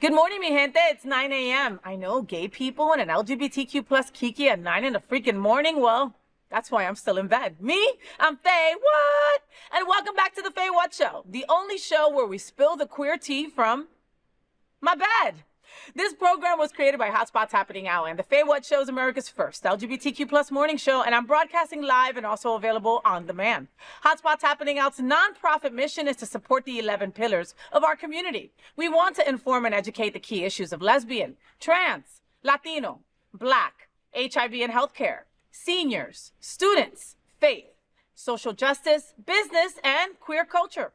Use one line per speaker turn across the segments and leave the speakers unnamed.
Good morning, mi gente. It's 9 a.m. I know, gay people and an LGBTQ plus Kiki at 9 in the freaking morning. Well, that's why I'm still in bed. Me? I'm FayWhat! And welcome back to the FayWhat Show, the only show where we spill the queer tea from my bed. This program was created by Hotspots Happening Out, and the FayWhat Show is America's first LGBTQ plus morning show, and I'm broadcasting live and also available on demand. Hotspots Happening Out's nonprofit mission is to support the 11 pillars of our community. We want to inform and educate the key issues of lesbian, trans, Latino, Black, HIV and healthcare, seniors, students, faith, social justice, business, and queer culture.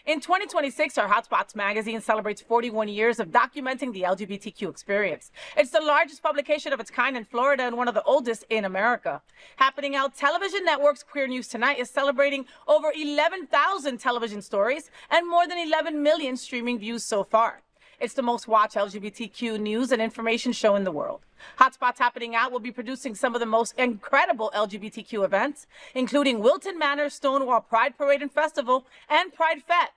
In 2026, our Hotspots magazine celebrates 41 years of documenting the LGBTQ experience. It's the largest publication of its kind in Florida and one of the oldest in America. Happening Out Television Network's Queer News Tonight is celebrating over 11,000 television stories and more than 11 million streaming views so far. It's the most watched LGBTQ news and information show in the world. Hotspots Happening Out will be producing some of the most incredible LGBTQ events, including Wilton Manor, Stonewall Pride Parade and Festival, and Pride Fete.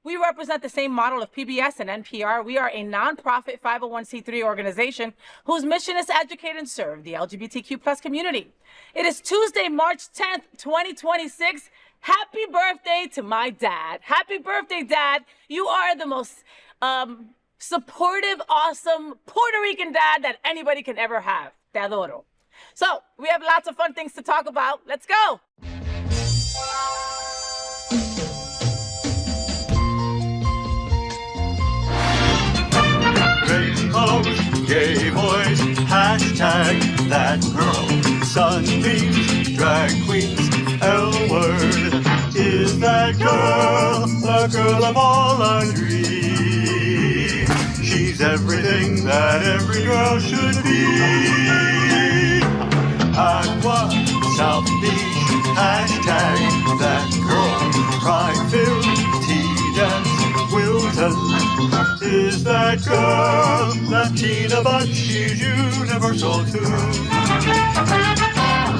We represent the same model of PBS and NPR. We are a nonprofit 501c3 organization whose mission is to educate and serve the LGBTQ plus community. It is Tuesday, March 10th, 2026. Happy birthday to my dad. Happy birthday, Dad. You are the most supportive, awesome Puerto Rican dad that anybody can ever have. Te adoro. So, we have lots of fun things to talk about. Let's go.
Rainbows, gay boys, hashtag that girl. Sunbeams, drag queens, L-word. Is that girl the girl of all our dreams? She's everything that every girl should be. Aqua, South Beach, hashtag that girl. Pride-filled, tea-dance, Wilton. Is that girl Latina, but she's universal too.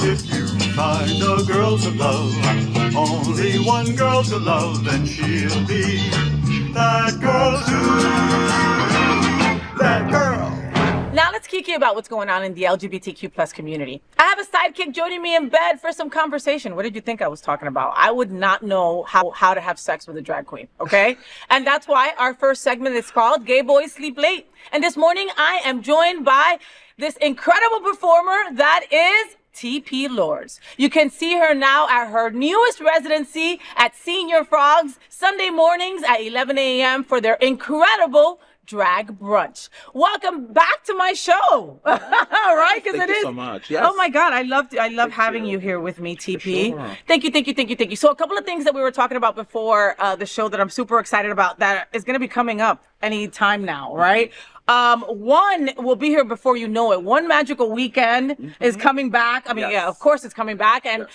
If you find a girl to love, only one girl to love, then she'll be that girl too. That girl.
Now let's kiki about what's going on in the LGBTQ plus community. I have a sidekick joining me in bed for some conversation. What did you think I was talking about? I would not know how to have sex with a drag queen, okay? And that's why our first segment is called Gay Boys Sleep Late. And this morning I am joined by this incredible performer that is TP Lords. You can see her now at her newest residency at Senior Frogs, Sunday mornings at 11 a.m. for their incredible drag brunch. Welcome back to my show. Right? Because it is.
Thank you so much. Yes.
Oh my God, I love having you here with me, TP.
Sure.
Thank you. So a couple of things that we were talking about before the show that I'm super excited about that is going to be coming up any time now, right? One will be here before you know it. One Magical Weekend is coming back. I mean, yeah, of course it's coming back. And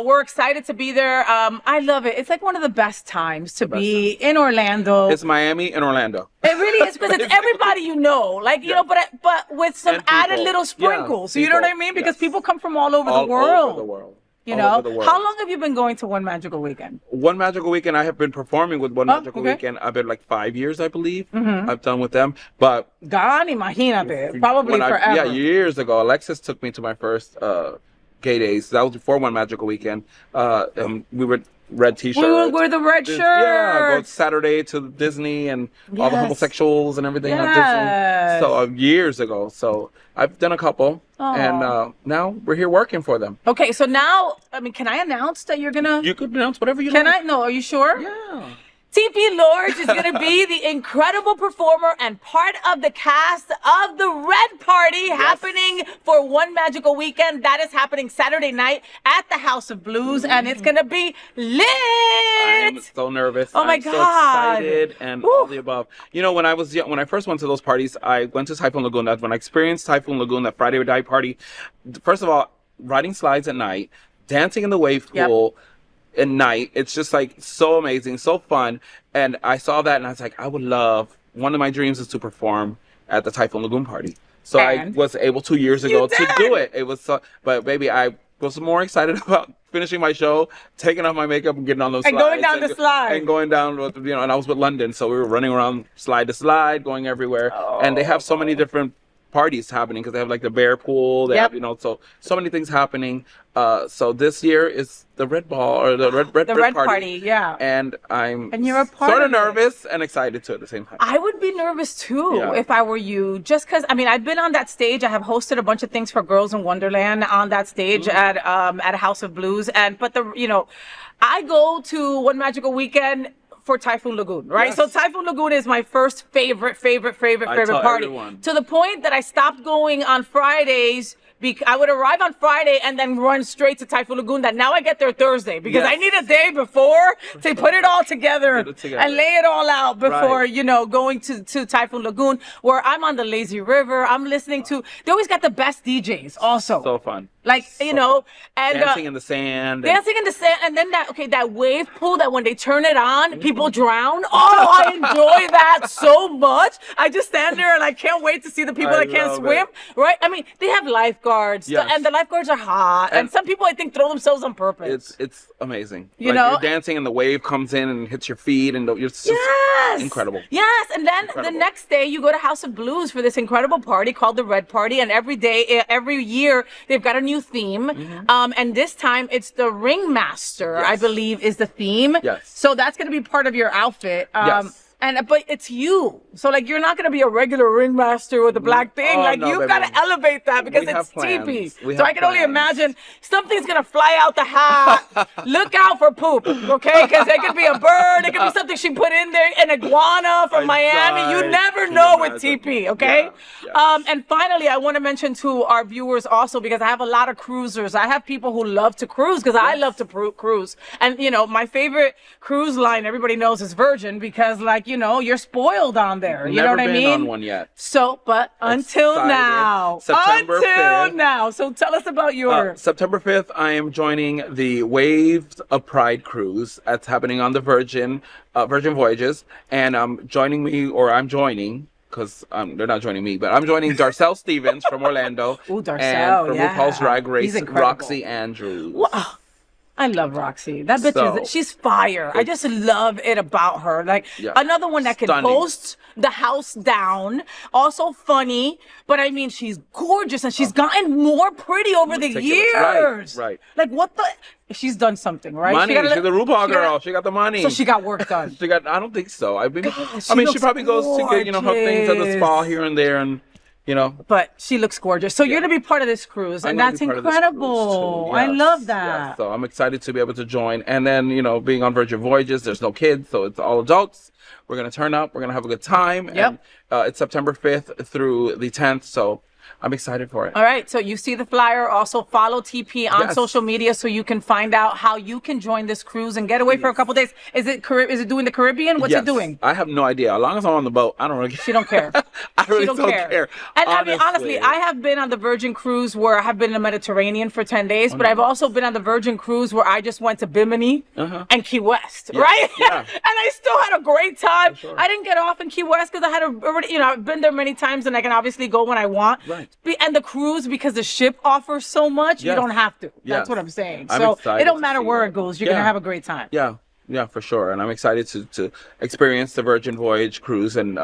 we're excited to be there. I love it. It's like one of the best times to be in Orlando.
It's Miami and Orlando.
It really is, because it's everybody you know, like, you know, but with some added little sprinkles. You know what I mean? Because people come from all over the world.
All over the world.
You know, how long have you been going to One Magical Weekend?
One Magical Weekend, I have been performing with One Magical Weekend. I've been like 5 years, I believe. I've done with them, but
God, imagínate, probably forever.
Yeah, years ago, Alexis took me to my first gay days. That was before One Magical Weekend. We were red t-shirts.
We were the red shirts.
Yeah, go Saturday to Disney and all the homosexuals and everything at Disney. So years ago. So I've done a couple. And now we're here working for them.
Okay, so now, I mean, can I announce that you're gonna?
You could announce whatever you like.
Can I? No, are you sure?
Yeah.
TP Lords is going to be the incredible performer and part of the cast of the Red Party happening for One Magical Weekend. That is happening Saturday night at the House of Blues, and it's going to be lit.
I am so nervous.
Oh my
I'm
God.
so excited and all the above. You know, when I was young, when I first went to those parties, I went to Typhoon Lagoon. That's when I experienced Typhoon Lagoon, that Friday or Die party. First of all, riding slides at night, dancing in the wave pool. At night, it's just like so amazing, so fun. And I saw that and I was like, I would love, one of my dreams is to perform at the Typhoon Lagoon party. So I was able 2 years ago to do it. It was so, but baby, I was more excited about finishing my show, taking off my makeup and getting on those
And
slides.
going down the slide.
And going down, and I was with London, so we were running around slide to slide, going everywhere. And they have so many different parties happening because they have like the bear pool. They have, so many things happening. So this year is the Red Ball or the Red Party.
Yeah.
And
you're a part
sort of
of it.
nervous and excited too at the same time.
I would be nervous too if I were you, just because I've been on that stage. I have hosted a bunch of things for Girls in Wonderland on that stage at a House of Blues, I go to One Magical Weekend for Typhoon Lagoon, right?
Yes.
So Typhoon Lagoon is my first favorite party.
Everyone.
To the point that I stopped going on Fridays. I would arrive on Friday and then run straight to Typhoon Lagoon. That now I get there Thursday because I need a day before to put it all together and lay it all out before, going to Typhoon Lagoon, where I'm on the lazy river. I'm listening to, they always got the best DJs also.
So fun.
Like,
So
and
dancing in the sand.
Dancing in the sand, and then that wave pool that when they turn it on, people drown. Oh, I enjoy that so much. I just stand there and I can't wait to see the people that can't swim, right? They have lifeguards, and the lifeguards are hot, and some people I think throw themselves on purpose.
It's amazing.
You're
dancing and the wave comes in and hits your feet, and it's just incredible.
Yes, and then the next day you go to House of Blues for this incredible party called the Red Party, and every year they've got a new theme, and this time it's the Ringmaster, I believe, is the theme.
Yes.
So that's going to be part of your outfit.
Yes.
But it's you. So you're not going to be a regular ringmaster with a black thing. You've got to elevate that because it's teepee. So I can only imagine something's going to fly out the hat. Look out for poop, okay? Because it could be a bird. It could be something she put in there, an iguana from Miami. You never know with teepee, okay?
Yeah.
And finally, I want to mention to our viewers also, because I have a lot of cruisers. I have people who love to cruise because I love to cruise. And, my favorite cruise line, everybody knows, is Virgin because, you're spoiled on there. You know what I mean?
Never been on one yet.
So, but until now.
September 5th.
Until now. So tell us about yours.
September 5th, I am joining the Waves of Pride cruise. That's happening on the Virgin Voyages. And I'm joining, because they're not joining me, but I'm joining Darcel Stevens from Orlando.
Ooh, Darcel,
and from RuPaul's Drag Race, Roxy Andrews.
Wow. I love Roxy. That bitch she's fire. I just love it about her. Another one that can host the house down. Also funny, but she's gorgeous and she's gotten more pretty over the years.
Right.
What the? She's done something, right?
Money. She's a RuPaul girl. She got the money.
So she got work done.
I don't think so. She probably goes to get, her things at the spa here and there and.
But she looks gorgeous. So you're going to be part of this cruise, and that's incredible.
Yes,
I love that.
Yes. So I'm excited to be able to join. And then, being on Virgin Voyages, there's no kids, so it's all adults. We're going to turn up. We're going to have a good time.
Yep.
And it's September 5th through the 10th, so I'm excited for it.
All right. So you see the flyer. Also follow TP on social media so you can find out how you can join this cruise and get away for a couple days. Is it doing the Caribbean? What's it doing?
I have no idea. As long as I'm on the boat, I don't really care.
She don't care.
I really don't care.
And honestly, I have been on the Virgin cruise where I have been in the Mediterranean for 10 days, but I've also been on the Virgin cruise where I just went to Bimini and Key West, right?
Yeah.
And I still had a great time.
Sure.
I didn't get off in Key West because I had already, I've been there many times and I can obviously go when I want.
Right.
And the cruise, because the ship offers so much, you don't have to. That's what I'm saying. So it don't matter where it goes. You're going to have a great time.
Yeah, for sure. And I'm excited to experience the Virgin Voyage cruise and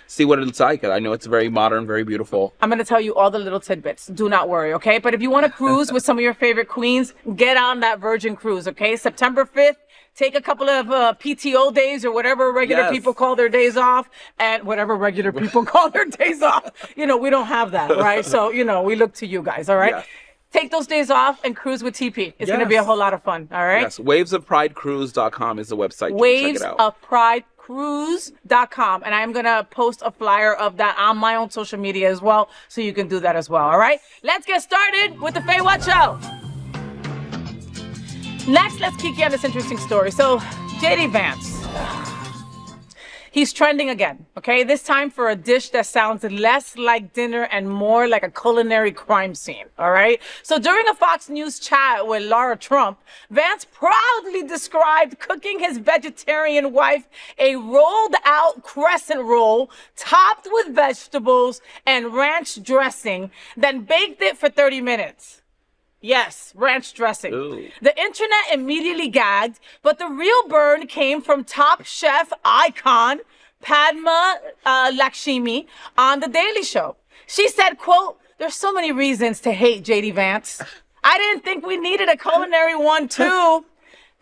see what it's like. I know it's very modern, very beautiful.
I'm going to tell you all the little tidbits. Do not worry, okay? But if you want to cruise with some of your favorite queens, get on that Virgin cruise, okay? September 5th. Take a couple of PTO days or whatever regular people call their days off, and whatever regular people call their days off. We don't have that, right? So, we look to you guys, all right? Yes. Take those days off and cruise with TP. It's going to be a whole lot of fun, all right?
Yes, wavesofpridecruise.com is the website.
Wavesofpridecruise.com. And I'm going to post a flyer of that on my own social media as well, so you can do that as well, all right? Let's get started with the FayWhat Show. Next, let's Kiki on this interesting story. So, JD Vance, he's trending again, okay? This time for a dish that sounds less like dinner and more like a culinary crime scene, all right? So during a Fox News chat with Laura Trump, Vance proudly described cooking his vegetarian wife a rolled out crescent roll topped with vegetables and ranch dressing, then baked it for 30 minutes. Yes, ranch dressing.
Ooh.
The internet immediately gagged, but the real burn came from top chef icon Padma Lakshmi on The Daily Show. She said, quote, "There's so many reasons to hate JD Vance. I didn't think we needed a culinary one too."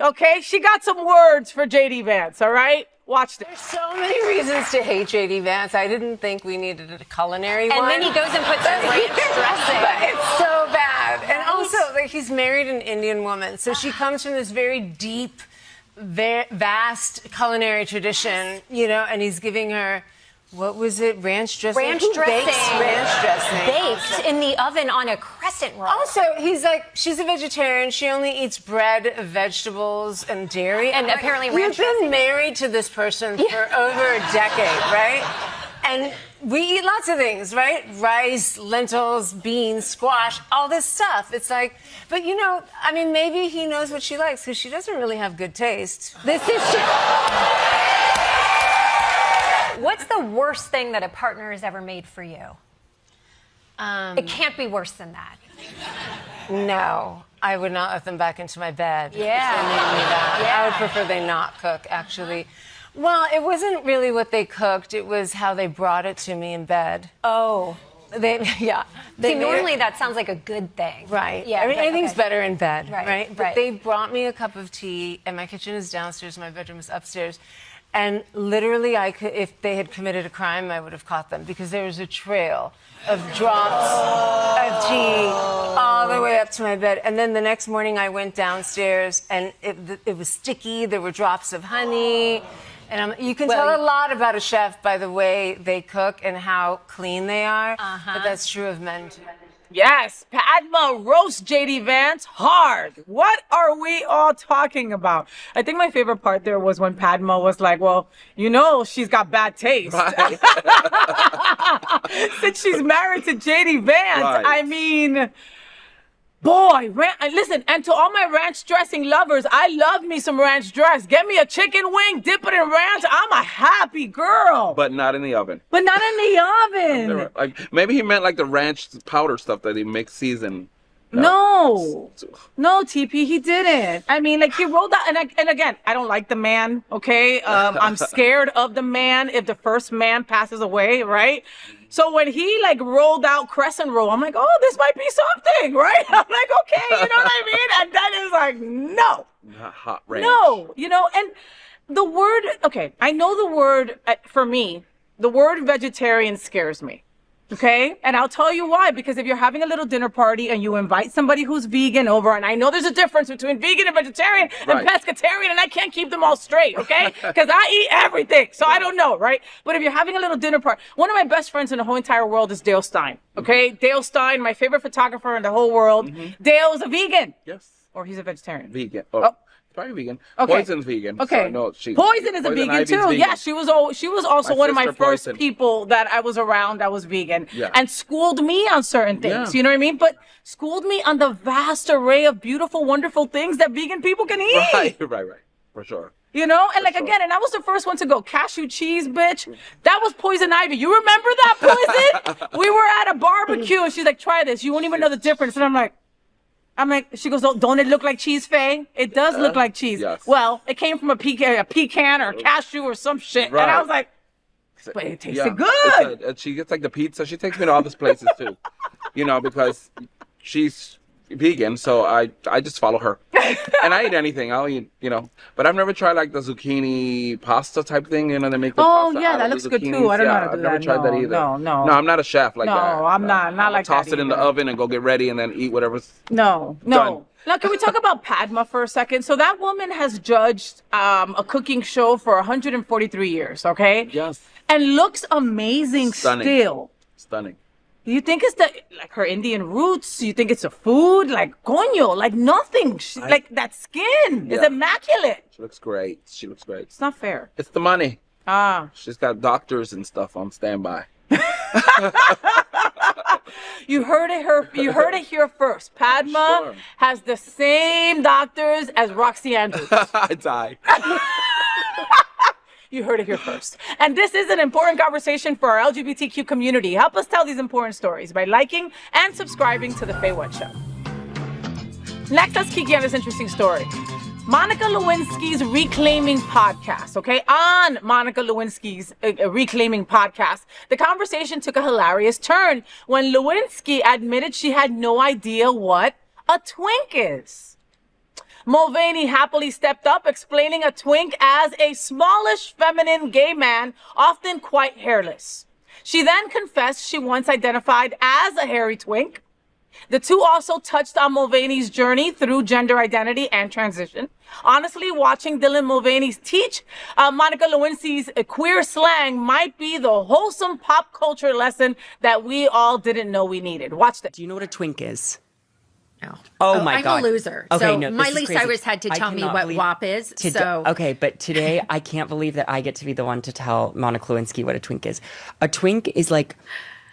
Okay, she got some words for JD Vance, all right? Watch this.
So many reasons to hate JD Vance. I didn't think we needed a culinary one.
And then he goes and puts a ranch dressing.
But it's so bad. And also, like, he's married an Indian woman, so she comes from this very deep, vast culinary tradition, you know, and he's giving her, what was it, ranch dressing?
Ranch
Who
dressing.
bakes ranch dressing?
Baked in the oven on a crescent roll.
Also, he's like, she's a vegetarian. She only eats bread, vegetables, and dairy.
And apparently ranch
You've been married to this person for over a decade, right? And we eat lots of things, right? Rice, lentils, beans, squash, all this stuff. It's like, but you know, I mean, maybe he knows what she likes because she doesn't really have good taste.
This is What's the worst thing that a partner has ever made for you? It can't be worse than that.
No, I would not let them back into my bed.
Yeah.
If they made me that.
Yeah.
I would prefer they not cook, actually. Well, it wasn't really what they cooked. It was how they brought it to me in bed.
Oh.
They
See, normally that sounds like a good thing.
Right.
Yeah.
I mean,
right,
anything's
okay.
better in bed,
Right,
right? But
right.
they brought me a cup of tea, and my kitchen is downstairs, my bedroom is upstairs. And literally, I could, if they had committed a crime, I would have caught them because there was a trail of drops of tea all the way up to my bed. And then the next morning, I went downstairs, and it was sticky. There were drops of honey. And you can tell a lot about a chef by the way they cook and how clean they are. But that's true of men, too.
Yes, Padma roast JD Vance hard. What are we all talking about? I think my favorite part there was when Padma was like, well, you know, she's got bad taste.
Right.
Since she's married to JD Vance.
Right.
I mean, boy, listen, and to all my ranch dressing lovers, I love me some ranch dress. Get me a chicken wing, dip it in ranch. I'm a happy girl.
But not in the oven.
But not in the oven.
Like maybe he meant like the ranch powder stuff that he mix season.
No, TP, he didn't. I mean, like, he rolled out, and again, I don't like the man, okay? I'm scared of the man if the first man passes away, right? So when he, like, rolled out crescent roll, I'm like, oh, this might be something, right? I'm like, okay, you know what I mean? And then it's like, no.
Not hot ranch.
No, you know, and the word, okay, I know the word, for me, the word vegetarian scares me. Okay? And I'll tell you why. Because if you're having a little dinner party and you invite somebody who's vegan over, and I know there's a difference between vegan and vegetarian and pescatarian, and I can't keep them all straight, okay? Because I eat everything. So I don't know, right? But if you're having a little dinner party, one of my best friends in the whole entire world is Dale Stein. Okay? Dale Stein, my favorite photographer in the whole world. Dale is a vegan.
Yes.
Or he's a vegetarian.
Vegan.
Oh.
Probably vegan.
Okay.
Poison's vegan.
Okay.
So, no,
Poison is a vegan
Ivy's
too.
vegan.
Yeah, she was also
My
one of my
sister
first
Poison.
people that I was around that was vegan
Yeah.
and schooled me on certain things.
Yeah.
You know what I mean? But schooled me on the vast array of beautiful, wonderful things that vegan people can eat.
Right. For sure.
You know, and like
sure.
again, and I was the first one to go cashew cheese, bitch. That was Poison Ivy. You remember that, Poison? We were at a barbecue and she's like, "Try this. You won't even know the difference." And I'm like, she goes, don't it look like cheese, Faye? It does look like cheese.
Yes.
Well, it came from a pecan or a cashew or some shit.
Right.
And I was like, but it tasted good.
She gets like the pizza. She takes me to all these places too, you know, because she's vegan. So I just follow her, and I eat anything. I'll eat, you know. But I've never tried like the zucchini pasta type thing. You know, they make the pasta.
Yeah,
out
that
of the
looks good too.
zucchinis.
I don't know how to do
I've never
that.
tried that either.
No,
I'm not a chef like
no,
that.
I'm not like that.
Toss it in the
either.
oven and go get ready, and then eat whatever's.
No.
Done.
Now, can we talk about Padma for a second? So that woman has judged a cooking show for 143 years, okay?
Yes.
And looks amazing still.
Stunning.
You think it's like her Indian roots? You think it's a food? Like, coño, like nothing. Like that skin is immaculate.
She looks great.
It's not fair.
It's the money.
Ah.
She's got doctors and stuff on standby.
You heard it here first. Padma has the same doctors as Roxy Andrews.
I die.
You heard it here first. And this is an important conversation for our LGBTQ community. Help us tell these important stories by liking and subscribing to The FayWhat Show. Next, let's Kiki on this interesting story. Monica Lewinsky's Reclaiming podcast, okay? On Monica Lewinsky's Reclaiming podcast, the conversation took a hilarious turn when Lewinsky admitted she had no idea what a twink is. Mulvaney happily stepped up, explaining a twink as a smallish, feminine gay man, often quite hairless. She then confessed she once identified as a hairy twink. The two also touched on Mulvaney's journey through gender identity and transition. Honestly, watching Dylan Mulvaney teach Monica Lewinsky's queer slang might be the wholesome pop culture lesson that we all didn't know we needed. Watch this.
Do you know what a twink is?
No.
Oh my God.
I'm a loser.
Okay,
so
no, this
Miley
is crazy.
Cyrus had to
I
tell me
cannot
what
believe-
WAP is.
Okay, but today I can't believe that I get to be the one to tell Monica Lewinsky what a twink is. A twink is like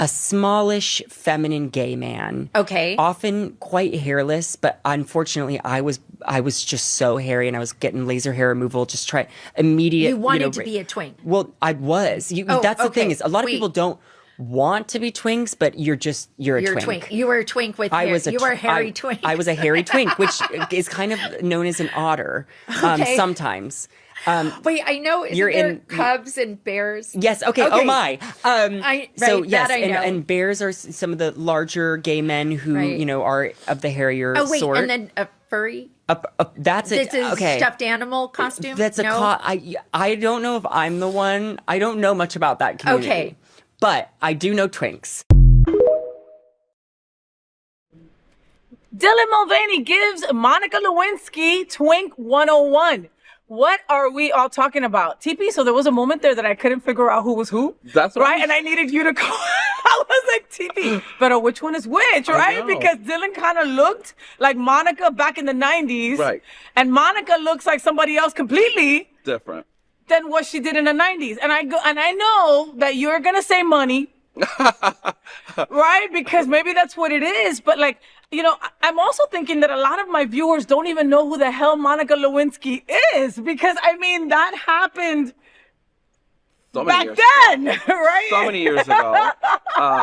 a smallish, feminine gay man.
Okay.
Often quite hairless, but unfortunately, I was just so hairy, and I was getting laser hair removal. Just try immediate.
You wanted to be a twink.
Well, I was.
Oh,
that's the thing
okay.
is, a lot of
Wait.
people don't want to be twinks, but you're a
You're
twink.
a twink. You were a twink with hair. You were a hairy twink.
I was a hairy twink, which is kind of known as an otter
Okay.
sometimes.
Wait, I know. Isn't
you're
there
in-
cubs and bears?
Yes. Okay. Oh my. So
right,
yes,
that I know.
and bears are some of the larger gay men who
Right.
are of the hairier
Oh wait,
sort.
and then a furry.
That's it.
This is
Okay.
stuffed animal costume.
That's a
no?
I don't know if I'm the one. I don't know much about that community.
Okay.
But I do know twinks.
Dylan Mulvaney gives Monica Lewinsky Twink 101. What are we all talking about? TP, so there was a moment there that I couldn't figure out who was who.
That's
right. And I needed you to call. I was like, TP, but which one is which, right?
know.
Because Dylan kind of looked like Monica back in the 90s.
Right.
And Monica looks like somebody else completely
Different.
than what she did in the 90s. And I know that you're going to say money. Right? Because maybe that's what it is. But like, I'm also thinking that a lot of my viewers don't even know who the hell Monica Lewinsky is. Because I mean, that happened back then, right?
So many years ago.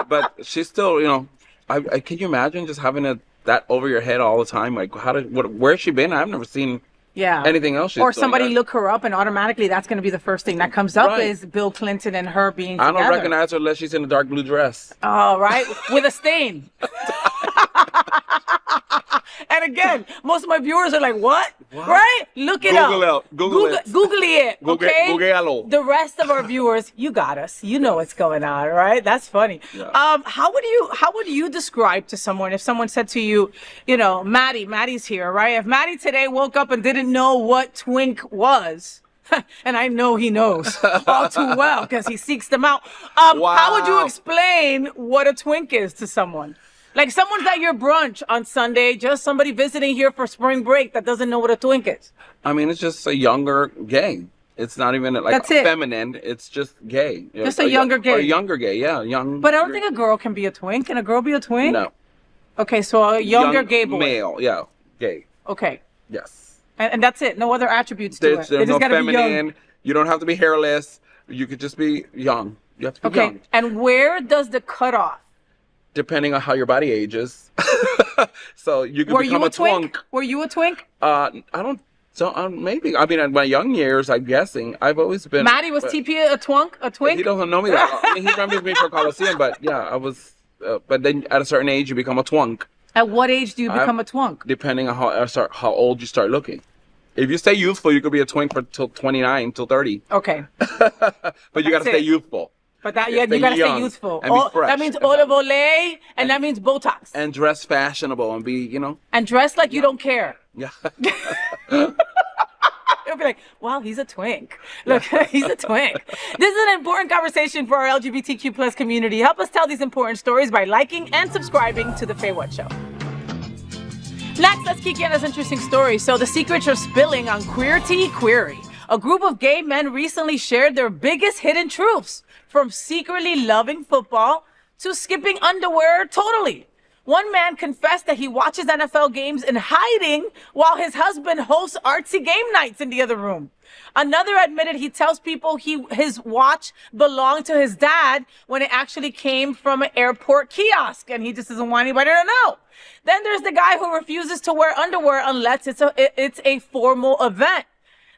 But she's still, can you imagine just having that over your head all the time? Like, where's she been? I've never seen anything else.
Or somebody look her up and automatically that's going to be the first thing that comes up is Bill Clinton and her being together.
I don't recognize her unless she's in a dark blue dress.
Oh, right. With a stain. And again, most of my viewers are like, what? Right? Look it up.
Google it.
Google it. Okay?
Google.
The rest of our viewers, you got us. You know what's going on, right? That's funny.
Yeah.
How would you describe to someone if someone said to you, Maddie's here, right? If Maddie today woke up and didn't know what twink was, and I know he knows all too well because he seeks them out. How would you explain what a twink is to someone? Like someone's at your brunch on Sunday, just somebody visiting here for spring break that doesn't know what a twink is.
I mean, it's just a younger gay. It's not even like feminine. It's just gay.
Just a younger gay.
Or a younger gay, yeah.
But I don't think a girl can be a twink. Can a girl be a twink?
No.
Okay, so a younger gay boy.
Male, yeah. Gay.
Okay.
Yes.
And that's it. No other attributes to it.
There's no
gotta be young.
feminine. You don't have to be hairless. You could just be young. You have to be young.
And where does the cutoff?
Depending on how your body ages. So you could become a twink.
Were you a twink?
I don't. So maybe. I mean, in my young years, I'm guessing I've always been.
Maddie, was TP a twink?
He doesn't know me that. I mean, he remembers me for Coliseum, but yeah, I was. But then at a certain age, you become a twink.
At what age do you become a twink?
Depending on how old you start looking. If you stay youthful, you could be a twink for till 29, till 30.
Okay.
But you got to stay youthful.
But you got to stay youthful.
And be fresh.
That means eau de Olay, and that means Botox.
And dress fashionable and be,
And dress like you don't care.
Yeah.
You'll be like, wow, he's a twink. Look, he's a twink. This is an important conversation for our LGBTQ plus community. Help us tell these important stories by liking and subscribing to The FayWhat Show. Next, let's Kiki on this interesting story. So the secrets are spilling on Queer Tea Query. A group of gay men recently shared their biggest hidden truths, from secretly loving football to skipping underwear totally. One man confessed that he watches NFL games in hiding while his husband hosts artsy game nights in the other room. Another admitted he tells people his watch belonged to his dad when it actually came from an airport kiosk, and he just doesn't want anybody to know. Then there's the guy who refuses to wear underwear unless it's a formal event.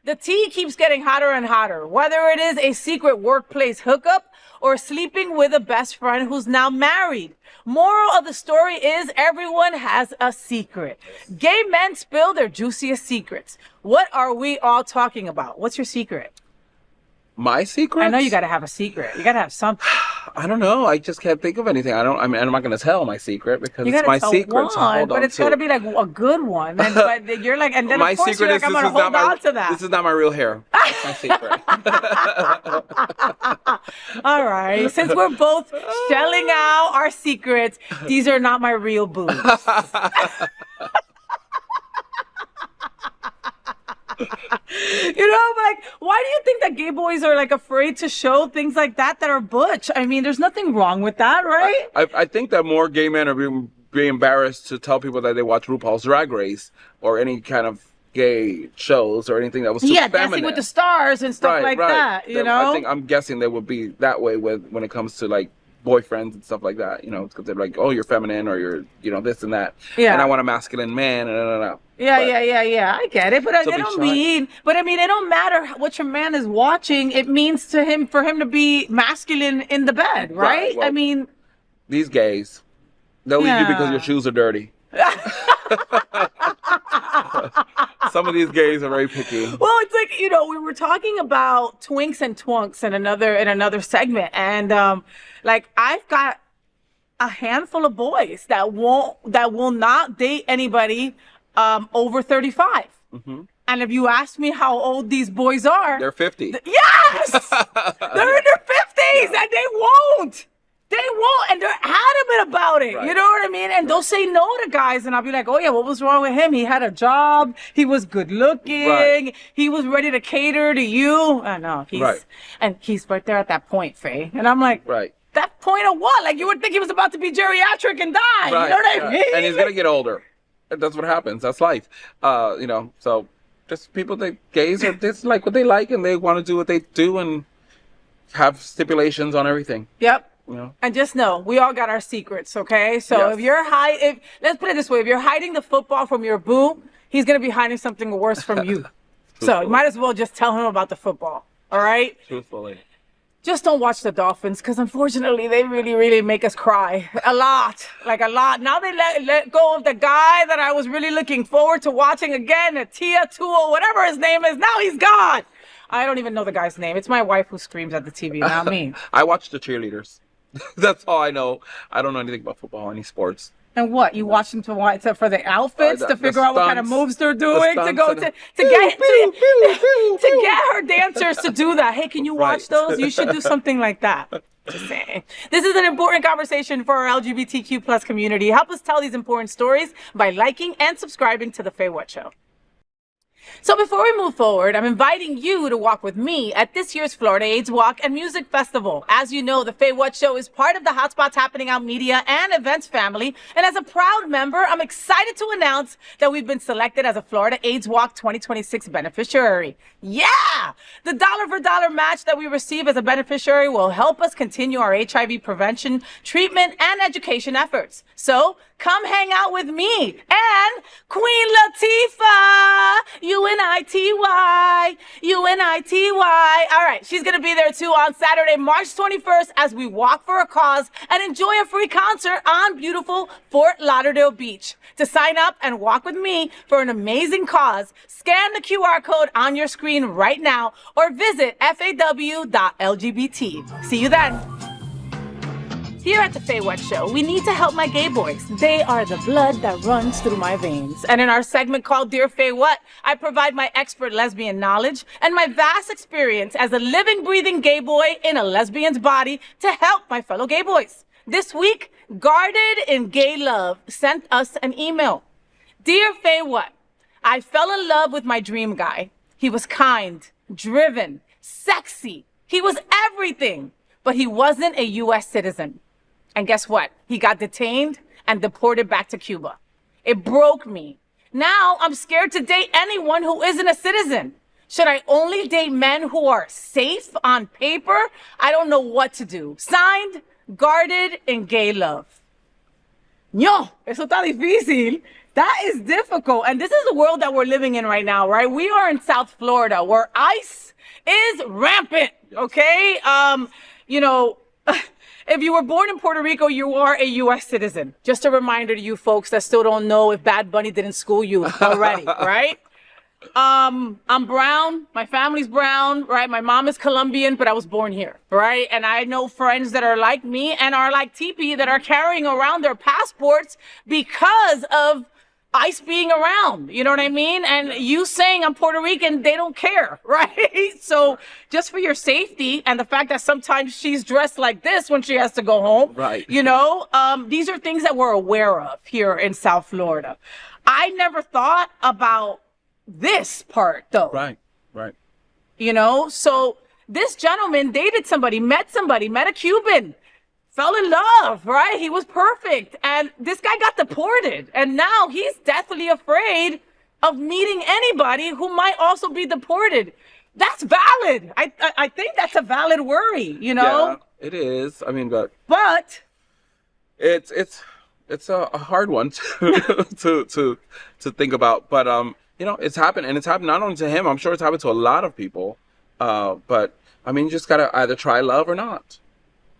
The tea keeps getting hotter and hotter, whether it is a secret workplace hookup or sleeping with a best friend who's now married. Moral of the story is everyone has a secret. Gay men spill their juiciest secrets. What are we all talking about? What's your secret?
My secret?
I know you got to have a secret. You got to have something.
I don't know. I just can't think of anything. I'm not going to tell my secret because it's my secret.
One,
so hold
but
on
it's got to be like a good one. And, but you're like, and then
my
of course
secret
you're like, I'm going to hold on to that.
This is not my real hair. That's my secret.
All right. Since we're both shelling out our secrets, these are not my real boobs. You know, like, why do you think that gay boys are like afraid to show things like that are butch? I mean, there's nothing wrong with that, right?
I think that more gay men are being embarrassed to tell people that they watch RuPaul's Drag Race or any kind of gay shows or anything that was too feminine.
Dancing with the Stars and stuff like that, you know?
I'm guessing they would be that way when it comes to like boyfriends and stuff like that, you know, because they're like, oh, you're feminine or you're, you know, this and that. Yeah. And I want a masculine man. And
Yeah. I get it, but I don't mean. But I mean, it don't matter what your man is watching. It means to him for him to be masculine in the bed, right?
Well,
I mean,
these gays, they'll leave you because your shoes are dirty. Some of these gays are very picky.
Well, it's like, you know, we were talking about twinks and twunks in another segment, and like I've got a handful of boys that will not date anybody over 35. Mm-hmm. And if you ask me how old these boys are,
they're 50.
Yes, they're in their 50s, and they won't. They won't, and they're adamant about it. Right. You know what I mean? And they'll say no to guys, and I'll be like, oh yeah, what was wrong with him? He had a job. He was good looking. Right. He was ready to cater to you. I know. And he's right there at that point, Faye. And I'm like,
right.
That point of what? Like, you would think he was about to be geriatric and die. Right. You know what I mean?
And he's going to get older. That's what happens. That's life. You know, so just people that gays are just like what they like, and they want to do what they do and have stipulations on everything.
Yep.
You know?
And just know, we all got our secrets, okay? So if you're let's put it this way, if you're hiding the football from your boo, he's going to be hiding something worse from you. So you might as well just tell him about the football, all right?
Truthfully.
Just don't watch the Dolphins, because unfortunately they really, really make us cry. A lot. Now they let go of the guy that I was really looking forward to watching again, Tia Tool, whatever his name is. Now he's gone. I don't even know the guy's name. It's my wife who screams at the TV, not me.
I watch the cheerleaders. That's all I know. I don't know anything about football, any sports.
And what? You watch them for the outfits, to figure out what kind of moves they're doing, to get her dancers to do that. Hey, can you watch those? You should do something like that. Just saying. This is an important conversation for our LGBTQ plus community. Help us tell these important stories by liking and subscribing to The FayWhat Show. So before we move forward, I'm inviting you to walk with me at this year's Florida AIDS Walk and Music Festival. As you know, the FayWhat Show is part of the Hotspots Happening Out Media and Events family. And as a proud member, I'm excited to announce that we've been selected as a Florida AIDS Walk 2026 beneficiary. Yeah! The dollar for dollar match that we receive as a beneficiary will help us continue our HIV prevention, treatment, and education efforts. So come hang out with me and Queen Latifah, UNITY. All right, she's going to be there too on Saturday, March 21st as we walk for a cause and enjoy a free concert on beautiful Fort Lauderdale Beach. To sign up and walk with me for an amazing cause, scan the QR code on your screen right now or visit faw.lgbt. See you then. Here at the FayWhat Show, we need to help my gay boys. They are the blood that runs through my veins. And in our segment called Dear FayWhat, I provide my expert lesbian knowledge and my vast experience as a living, breathing gay boy in a lesbian's body to help my fellow gay boys. This week, Guarded in Gay Love sent us an email. Dear FayWhat, I fell in love with my dream guy. He was kind, driven, sexy. He was everything, but he wasn't a U.S. citizen. And guess what? He got detained and deported back to Cuba. It broke me. Now I'm scared to date anyone who isn't a citizen. Should I only date men who are safe on paper? I don't know what to do. Signed, guarded, in gay love. Yo, eso está difícil. That is difficult. And this is the world that we're living in right now, right? We are in South Florida where ICE is rampant, okay? You know, if you were born in Puerto Rico, you are a U.S. citizen. Just a reminder to you folks that still don't know if Bad Bunny didn't school you already, right? I'm brown. My family's brown, right? My mom is Colombian, but I was born here, right? And I know friends that are like me and are like TP that are carrying around their passports because of ICE being around, you know what I mean? And you saying I'm Puerto Rican, they don't care, right? So just for your safety and the fact that sometimes she's dressed like this when she has to go home,
right?
You know, these are things that we're aware of here in South Florida. I never thought about this part though.
Right.
You know, so this gentleman dated somebody, met a Cuban, fell in love, right? He was perfect. And this guy got deported. And now he's deathly afraid of meeting anybody who might also be deported. That's valid. I think that's a valid worry, you know?
Yeah, it is. I mean, but it's a hard one to think about. But you know, it's happened, and it's happened not only to him. I'm sure it's happened to a lot of people. But I mean, you just gotta either try love or not.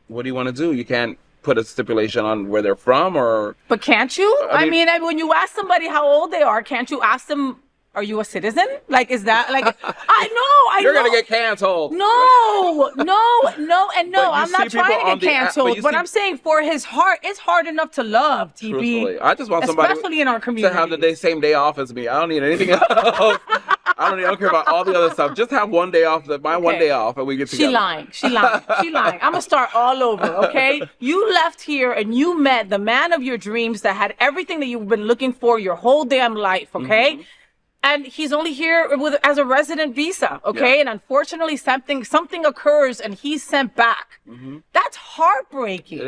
What do you want to do? You can't put a stipulation on where they're from, or.
But can't you? I mean, when you ask somebody how old they are, can't you ask them, are you a citizen? Like, is that like, I know.
You're going to get canceled.
No. I'm not trying to get canceled. But
see,
I'm saying for his heart, it's hard enough to love, TP.
Truthfully, I just want somebody
especially in our community,
to have the same day off as me. I don't need anything else. I don't care about all the other stuff. Just have one day off, one day off, and we get together.
She lying. I'm going to start all over, okay? You left here and you met the man of your dreams that had everything that you've been looking for your whole damn life, okay? Mm-hmm. And he's only here as a resident visa, okay? Yeah. And unfortunately, something occurs and he's sent back. Mm-hmm. That's heartbreaking.
It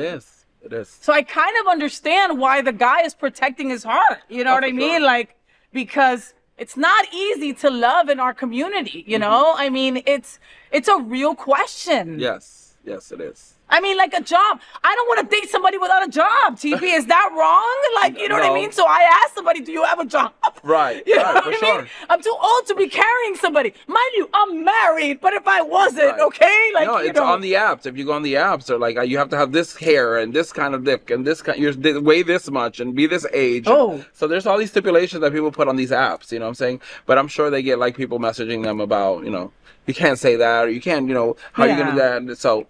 is.
So I kind of understand why the guy is protecting his heart. You know what I mean? Sure. Like, because it's not easy to love in our community, you know? I mean, it's a real question.
Yes, it is.
I mean, like a job. I don't want to date somebody without a job, TP. Is that wrong? Like, you know what I mean? So I asked somebody, do you have a job?
Right.
You know
what
I mean? I'm too old to be carrying somebody. Mind you, I'm married, but if I wasn't, okay? Like,
no, it's on the apps. If you go on the apps, they're like, you have to have this hair and this kind of lip and this kind, you weigh this much and be this age.
Oh.
So there's all these stipulations that people put on these apps, you know what I'm saying? But I'm sure they get like people messaging them about, you know, you can't say that or you can't, you know, how are you going to do that? And so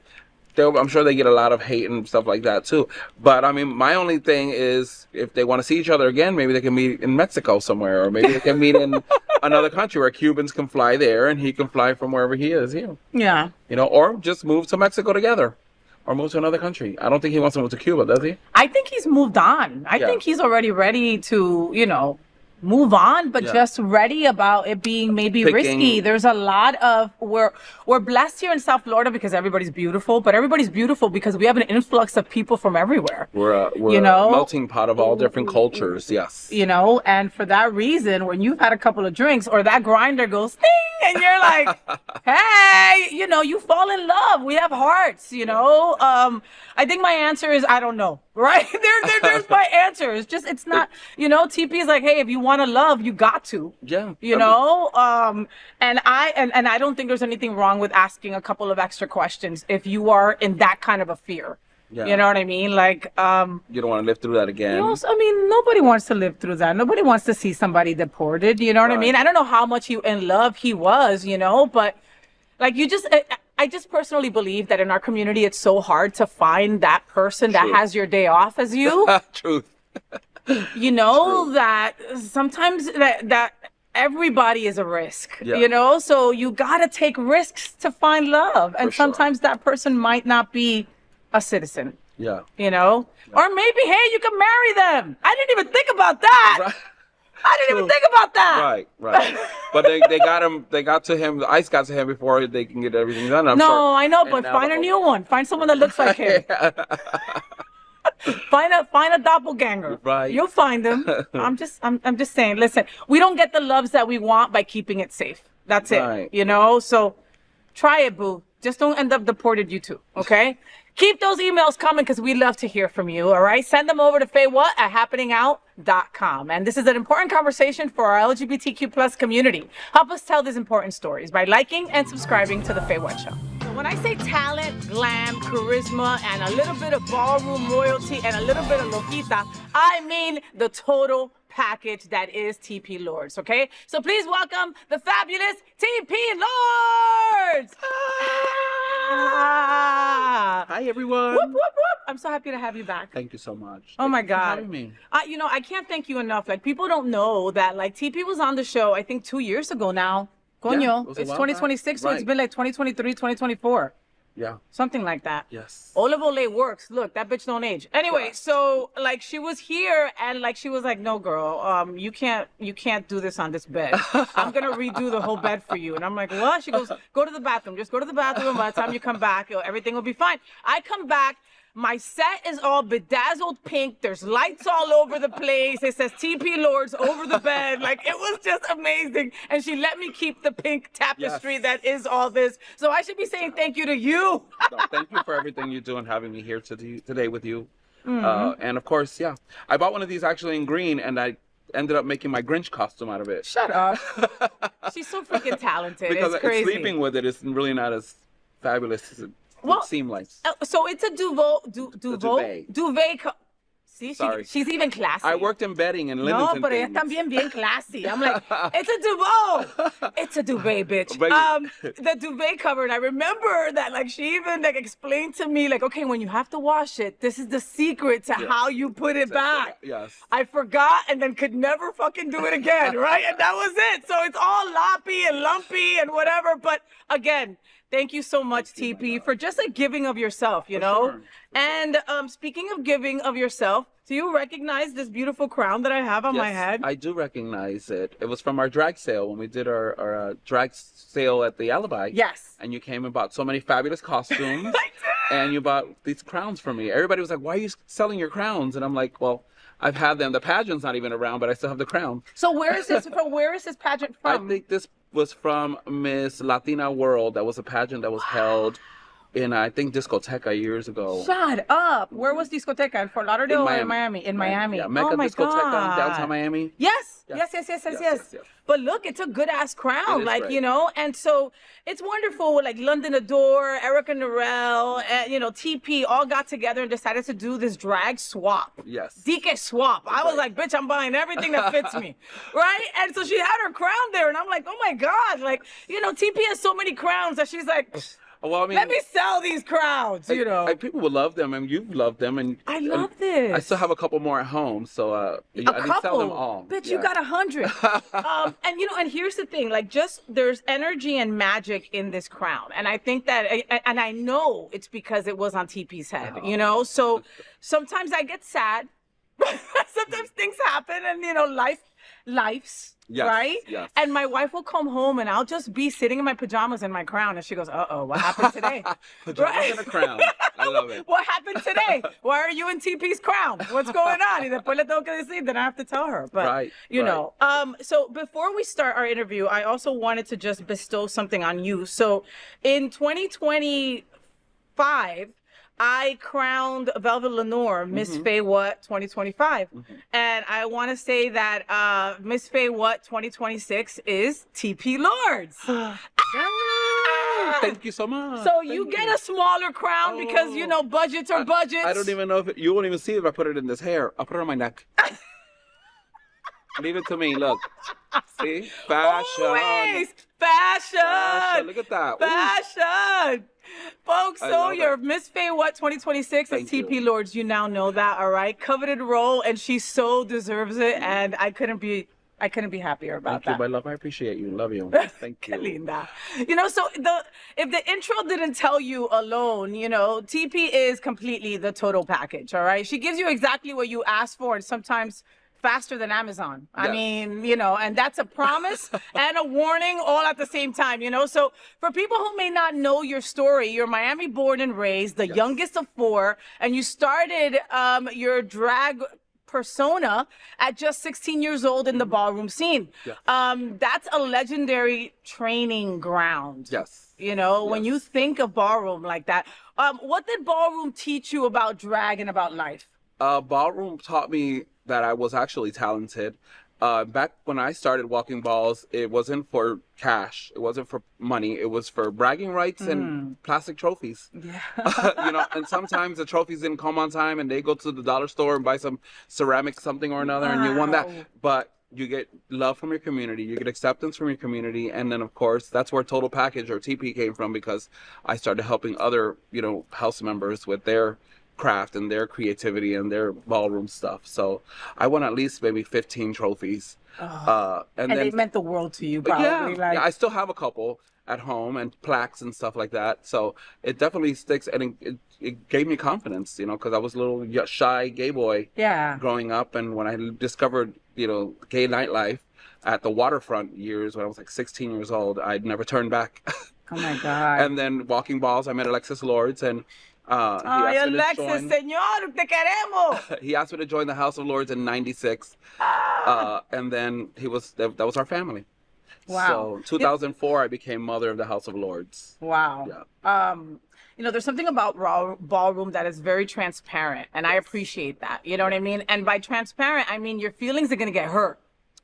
I'm sure they get a lot of hate and stuff like that too. But I mean, my only thing is if they want to see each other again, maybe they can meet in Mexico somewhere, or maybe they can meet in another country where Cubans can fly there and he can fly from wherever he is here.
Yeah.
You know, or just move to Mexico together or move to another country. I don't think he wants to move to Cuba, does he?
I think he's moved on. I think he's already ready to, you know, move on, but just ready about it being maybe risky. There's a lot of we're blessed here in South Florida because everybody's beautiful, but everybody's beautiful because we have an influx of people from everywhere.
We're
you know?
A melting pot of all different cultures. Yes.
You know, and for that reason, when you've had a couple of drinks or that grinder goes ding, and you're like, hey, you know, you fall in love. We have hearts. You know, I think my answer is I don't know. Right? There's my answer. It's just, it's not, you know, TP is like, hey, if you want to love, you got to.
Yeah.
You know? And I don't think there's anything wrong with asking a couple of extra questions if you are in that kind of a fear. Yeah. You know what I mean? Like,
you don't want to live through that again.
You know, I mean, nobody wants to live through that. Nobody wants to see somebody deported. You know what I mean? I don't know how much in love he was, you know, but like I just personally believe that in our community, it's so hard to find that person that has your day off as you.
Truth.
You know, that sometimes that everybody is a risk, you know? So you got to take risks to find love. And sometimes that person might not be a citizen.
Yeah.
You know? Yeah. Or maybe, hey, you can marry them. I didn't even think about that.
Right.
I didn't even think about that.
Right. But they got to him, the ICE got to him before they can get everything done.
I know, but find a new one. Find someone that looks like him. Find a doppelganger.
Right.
You'll find them. I'm just saying. Listen, we don't get the loves that we want by keeping it safe. That's it.
Right.
You know. So try it, boo. Just don't end up deported, you two. Okay. Keep those emails coming because we love to hear from you. All right. Send them over to FayWhat@happeningout.com. And this is an important conversation for our LGBTQ plus community. Help us tell these important stories by liking and subscribing to the FayWhat Show. When I say talent, glam, charisma, and a little bit of ballroom royalty and a little bit of loquita, I mean the total package that is TP Lords, okay? So please welcome the fabulous TP Lords!
Hi, everyone.
Whoop, whoop, whoop. I'm so happy to have you back.
Thank you so much.
Oh my
Thank you for
God.
having me.
I can't thank you enough. Like, people don't know that, like, TP was on the show, I think 2 years ago now. Coño,
Yeah, it was a
it's
while
2026, so
back.
it's been like 2023, 2024.
Yeah.
Something like that.
Yes.
Olive Olay works. Look, that bitch don't age. Anyway, so like she was here and like she was like, "No, girl, you can't do this on this bed. I'm gonna redo the whole bed for you." And I'm like, "What?" She goes, "Go to the bathroom. Just go to the bathroom. By the time you come back, everything will be fine." I come back. My set is all bedazzled pink. There's lights all over the place. It says TP Lords over the bed. Like, it was just amazing. And she let me keep the pink tapestry that is all this. So I should be saying thank you to you.
So thank you for everything you do and having me here today with you.
Mm-hmm.
And of course, yeah, I bought one of these actually in green, and I ended up making my Grinch costume out of it.
Shut up. She's so freaking talented.
Because
it's crazy.
sleeping with it is really not as fabulous as it would seem like.
So it's a duvet. See,
Sorry.
she's even classy.
I worked in bedding and linens
No,
and
but ella
things.
también bien classy. I'm like, it's a duvet. It's a duvet, bitch.
But
The duvet cover, and I remember that, like, she even like explained to me, like, okay, when you have to wash it, this is the secret to how you put it back.
Yes.
I forgot and then could never fucking do it again, right? And that was it. So it's all loppy and lumpy and whatever. But again, thank you so much, TP, for just like giving of yourself, you know?
Sure.
And speaking of giving of yourself, do you recognize this beautiful crown that I have on my head?
I do recognize it. It was from our drag sale when we did our drag sale at the Alibi.
Yes.
And you came and bought so many fabulous costumes.
I did.
And you bought these crowns for me. Everybody was like, "Why are you selling your crowns?" And I'm like, "Well, I've had them. The pageant's not even around, but I still have the crown."
So where is this from? Where is this pageant from?
I think this was from Miss Latina World. That was a pageant that was held in, I think, Discoteca years ago.
Shut up. Where was Discoteca? In Fort Lauderdale or in Miami? In Miami.
Yeah, Mecca
Oh my
Discoteca
God.
in downtown Miami.
Yes.
Yes.
Yes. But look, it's a good ass crown,
It is
like,
great.
you know, and so it's wonderful. Like London Adore, Erica Narelle, you know, TP all got together and decided to do this drag swap.
Yes.
DK swap. I was like, bitch, I'm buying everything that fits me. Right? And so she had her crown there, and I'm like, oh my God. Like, you know, TP has so many crowns that she's like,
Well, I mean,
let me sell these crowns, you know.
people would love them, and you've loved them, and
I love this.
I still have a couple more at home, so I didn't sell them all.
Bitch,
Yeah.
you got 100. And you know, and here's the thing, like, just there's energy and magic in this crown, and I think that, and I know it's because it was on TP's head, you know. So sometimes I get sad. Sometimes things happen, and you know, life's.
Yes,
right?
yes.
And my wife will come home and I'll just be sitting in my pajamas in my crown and she goes, what happened today?
Pajamas and a crown. I love it.
What happened today? Why are you in TP's crown? What's going on? Y después le tengo que decir, then I have to tell her. But, you know, so before we start our interview, I also wanted to just bestow something on you. So in 2025, I crowned Velvet Lenore Miss FayWhat 2025. And I want to say that Miss FayWhat 2026 is TP Lords.
Thank you so much.
So you get a smaller crown because, you know, budgets are budgets.
I don't even know if you won't even see it if I put it in this hair. I'll put it on my neck. Leave it to me. Look. See? Fashion.
Always. Fashion.
Look at that.
Fashion. Folks,
I
so
love
your
it.
Miss FayWhat 2026 is
Thank
TP
you.
Lords. You now know that, all right? Coveted role, and she so deserves it, and I couldn't be happier about
Thank you,
that.
my love. I appreciate you. Love you. Thank you.
Linda. You know, so if the intro didn't tell you alone, you know, TP is completely the total package, all right? She gives you exactly what you asked for and sometimes faster than Amazon. I
Yes.
mean, and that's a promise and a warning all at the same time, So for people who may not know your story, you're Miami born and raised, the youngest of 4, and you started your drag persona at just 16 years old in the ballroom scene.
Yes.
That's a legendary training ground.
Yes.
When you think of ballroom like that, what did ballroom teach you about drag and about life?
Ballroom taught me that I was actually talented. Back when I started walking balls, it wasn't for cash. It wasn't for money. It was for bragging rights and plastic trophies.
Yeah.
And sometimes the trophies didn't come on time and they go to the dollar store and buy some ceramic something or another and you won that. But you get love from your community, you get acceptance from your community, and then of course that's where Total Package or TP came from, because I started helping other, house members with their craft and their creativity and their ballroom stuff. So I won at least maybe 15 trophies. And then,
they meant the world to you, probably.
yeah, I still have a couple at home and plaques and stuff like that. So it definitely sticks, and it gave me confidence, because I was a little shy gay boy growing up. And when I discovered, gay nightlife at the waterfront years when I was like 16 years old, I'd never turned back.
Oh my God.
And then walking balls, I met Alexis Lords, and
Ay, Alexis, señor, te queremos.
he asked me to join the House of Lords in '96, and then that was our family.
Wow.
So 2004, I became mother of the House of Lords.
Wow.
Yeah.
There's something about ballroom that is very transparent, and I appreciate that. You know what I mean? And by transparent, I mean your feelings are gonna get hurt.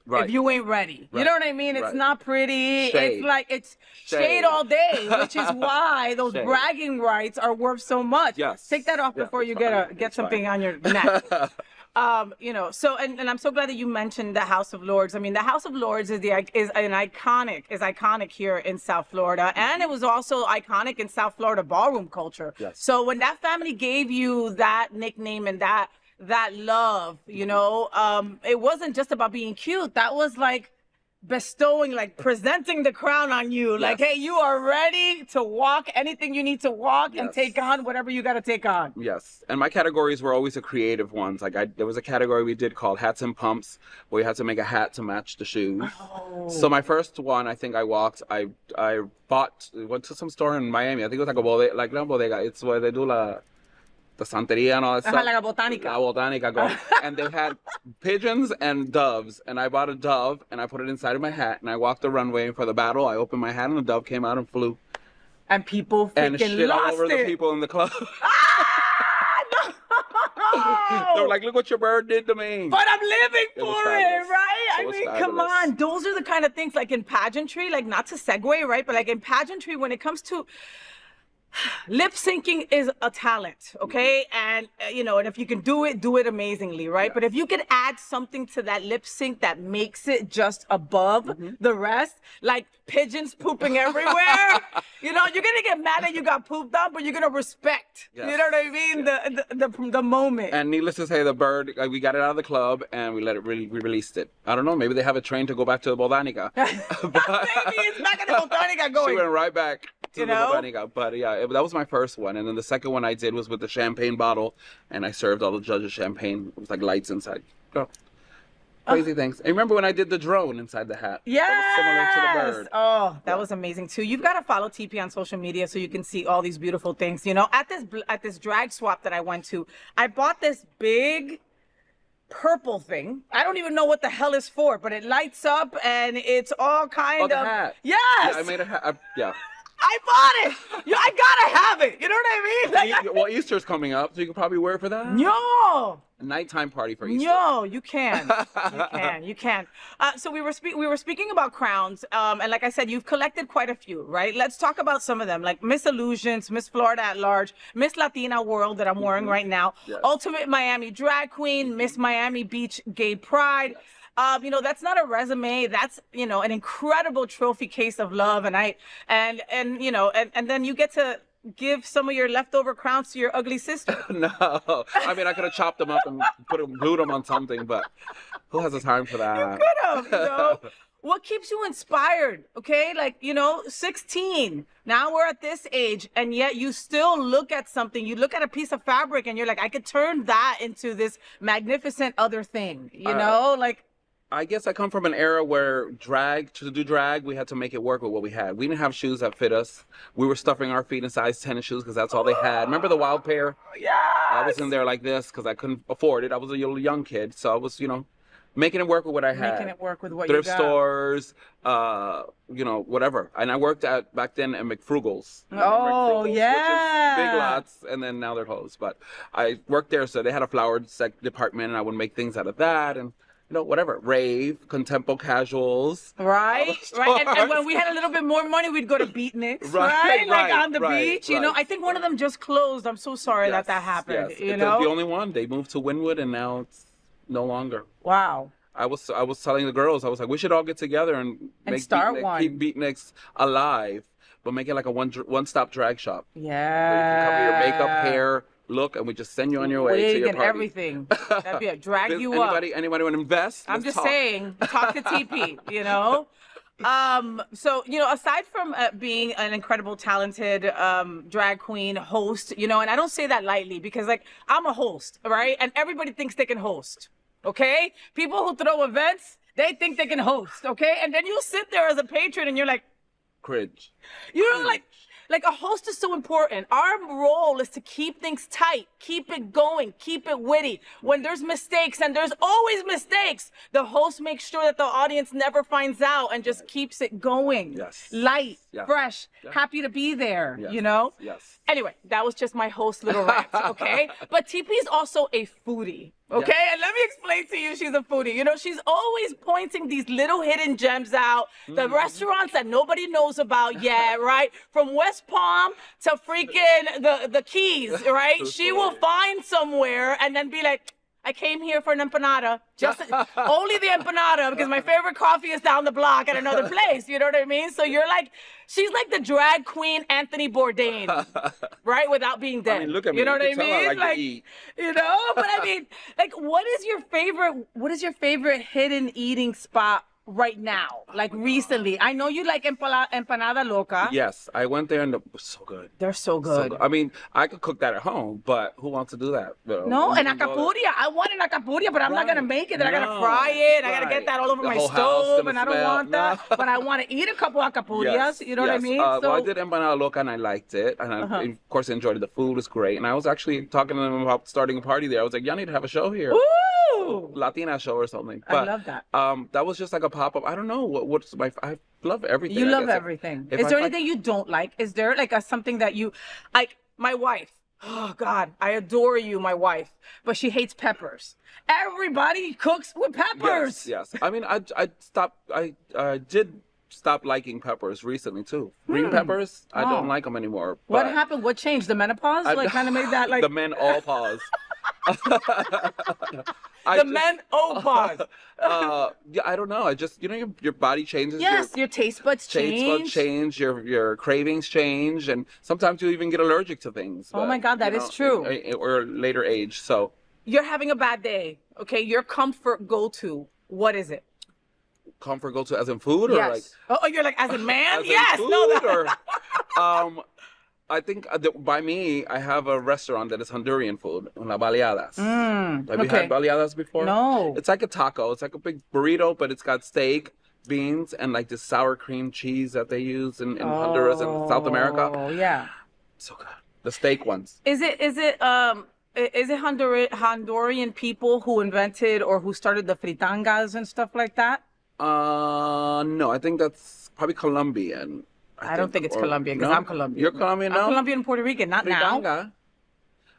Right.
If you ain't ready.
Right.
You know what I mean? It's
Right.
not pretty.
Shade.
It's like it's
Shade.
shade all day, which is why those
Shade.
bragging rights are worth so much.
Yes.
Take that off
Yeah,
before you
it's fine.
get
It's
something
fine.
on your neck. So and I'm so glad that you mentioned the House of Lords. I mean, the House of Lords is iconic here in South Florida, and it was also iconic in South Florida ballroom culture.
Yes.
So when that family gave you that nickname and that love, it wasn't just about being cute. That was like bestowing, like presenting the crown on you. Like,
Yes.
hey, you are ready to walk anything you need to walk and
Yes.
take on whatever you got to take on.
Yes, and my categories were always the creative ones. Like there was a category we did called hats and pumps, where you had to make a hat to match the shoes.
Oh.
So my first one, I think I went to some store in Miami. I think it was like a bodega, like una bodega. It's where they do the santeria and all that stuff.
Like a botánica.
La botánica, and they had pigeons and doves, and I bought a dove and I put it inside of my hat, and I walked the runway for the battle. I opened my hat and the dove came out and flew.
And people
And
freaking
shit all
lost
over
it.
the people in the club.
No!
They were like, look what your bird did to me.
But I'm living
It was
for it,
fabulous.
right?
It
I
was
mean, come
fabulous.
on. Those are the kind of things, like in pageantry, like not to segue, right? But like in pageantry, when it comes to lip syncing is a talent, okay? And, and if you can do it amazingly, right?
Yeah.
But if you can add something to that lip sync that makes it just above the rest, like pigeons pooping everywhere, you're going to get mad that you got pooped on, but you're going to respect,
Yes.
you know what I mean? The moment.
And needless to say, the bird, we got it out of the club and we released it. I don't know, maybe they have a train to go back to the Botanica.
Maybe it's back in the Botanica
She
going.
went right back to
You
the
know?
Botanica. But yeah, that was my first one. And then the second one I did was with the champagne bottle, and I served all the judges champagne. It was like lights inside. Oh. Crazy things. And remember when I did the drone inside the hat?
Yes.
That was similar to the bird.
Oh, that was amazing too. You've got to follow TP on social media so you can see all these beautiful things. At this drag swap that I went to, I bought this big purple thing. I don't even know what the hell it's for, but it lights up and it's all kind
the
of
hat.
Yes.
Yeah, I made a hat. Yeah.
I bought it. I gotta have it. You know what I mean? Like,
Well, Easter's coming up, so you can probably wear it for that.
no.
A nighttime party for Easter.
No, you can. You can. So we were speaking about crowns, and like I said, you've collected quite a few, right? Let's talk about some of them, like Miss Illusions, Miss Florida at Large, Miss Latina World that I'm wearing right now,
Yes.
Ultimate Miami Drag Queen, Miss Miami Beach Gay Pride. That's not a resume. That's, an incredible trophy case of love. And then you get to give some of your leftover crowns to your ugly sister.
No, I mean I could have chopped them up and glued them on something, but who has the time for that?
Could have, what keeps you inspired? Okay, like 16. Now we're at this age, and yet you still look at something. You look at a piece of fabric, and you're like, I could turn that into this magnificent other thing. Like.
I guess I come from an era where to do drag, we had to make it work with what we had. We didn't have shoes that fit us. We were stuffing our feet in size 10 shoes because that's all they had. Remember the Wild Pair?
Yeah.
I was in there like this because I couldn't afford it. I was a little young kid, so I was, making it work with what I had.
Making it work with what
Thrift
you got.
stores, whatever. And I worked back then at McFrugal's.
Oh,
McFrugal's,
yeah.
Which is Big Lots, and then now they're closed. But I worked there, so they had a flower department, and I would make things out of that, and whatever. Rave, contempo casuals.
Right. And when we had a little bit more money, we'd go to Beatniks,
Right,
Like on the
right,
beach. I think one of them just closed. I'm so sorry that happened.
Yes. It's the only one. They moved to Wynwood, and now it's no longer.
Wow.
I was telling the girls, I was like, we should all get together and make
start one.
keep Beatniks alive, but make it like a one-stop drag shop.
Yeah.
Where you can cover your makeup, hair, look, and we just send you on your way to your
and
party.
everything. That'd be drag you up.
Anybody want to invest?
I'm
Let's
just
talk.
saying, talk to TP, So, aside from being an incredible, talented drag queen host, and I don't say that lightly because, like, I'm a host, right? And everybody thinks they can host, okay? People who throw events, they think they can host, okay? And then you sit there as a patron and you're like,
Cringe.
Like a host is so important. Our role is to keep things tight, keep it going, keep it witty. When there's mistakes, and there's always mistakes, the host makes sure that the audience never finds out and just keeps it going.
Yes.
Light,
Yeah.
fresh,
Yeah.
happy to be there,
Yes. Yes.
Anyway, that was just my host little rant, okay? But TP is also a foodie, okay?
Yeah.
And let me explain to you, she's a foodie. She's always pointing these little hidden gems out, the restaurants that nobody knows about yet, right? From West Palm to freaking the Keys, right? She will find somewhere and then be like, I came here for an empanada, just only the empanada, because my favorite coffee is down the block at another place. You know what I mean? So she's like the drag queen Anthony Bourdain, right? Without being dead.
I mean, look at me.
You know what I
You can tell I
mean?
like to eat.
But I mean, like, what is your favorite hidden eating spot right now? Like recently? I know you like empanada loca.
Yes, I went there and it was so good.
They're so good.
I mean, I could cook that at home, but who wants to do that?
No, and acapuria. I want an acapuria, but I'm not gonna make it. Then I gotta fry it. I gotta get that all over
The
my
whole house
stove,
gonna
and I don't
smell.
want that.
No.
But I want to eat a couple acapurias. You know what I mean?
Well, I did empanada loca and I liked it, and I, of course, enjoyed it. The food was great, and I was actually talking to them about starting a party there. I was like, y'all need to have a show here.
Woo!
Latina show or something.
I love that.
That was just like a pop-up. I don't know what's my. I love everything.
You
I
love
guess.
everything.
If
Is
I
there
find-
anything you don't like? Is there like something that you like? My wife. Oh God, I adore you, my wife, but she hates peppers. Everybody cooks with peppers.
Yes. I mean, I stopped. I did stop liking peppers recently too. Green peppers, I don't like them anymore.
What
but
happened? What changed? The menopause?
I-
Like kind of made that like
the men all pause.
men pause.
Yeah, I don't know. I just your body changes.
Yes, your taste buds change.
Your cravings change, and sometimes you even get allergic to things.
Oh my God, that is true.
Or later age. So
You're having a bad day. Okay, your comfort go-to. What is it?
comfort go to as in food or like
Oh, you're like as a man?
as in
Yes.
food
No.
or I think by me, I have a restaurant that is Honduran food, La Baleadas. Have you had baleadas before?
No.
It's like a taco. It's like a big burrito, but it's got steak, beans, and like this sour cream cheese that they use in Honduras and South America.
Oh yeah.
So good. The steak ones.
Is it Honduran people who invented or who started the fritangas and stuff like that?
No, I think that's probably Colombian.
I don't think it's Colombian because
No?
I'm Colombian.
You're Colombian now?
I'm Colombian and Puerto Rican, not now.
Fritanga.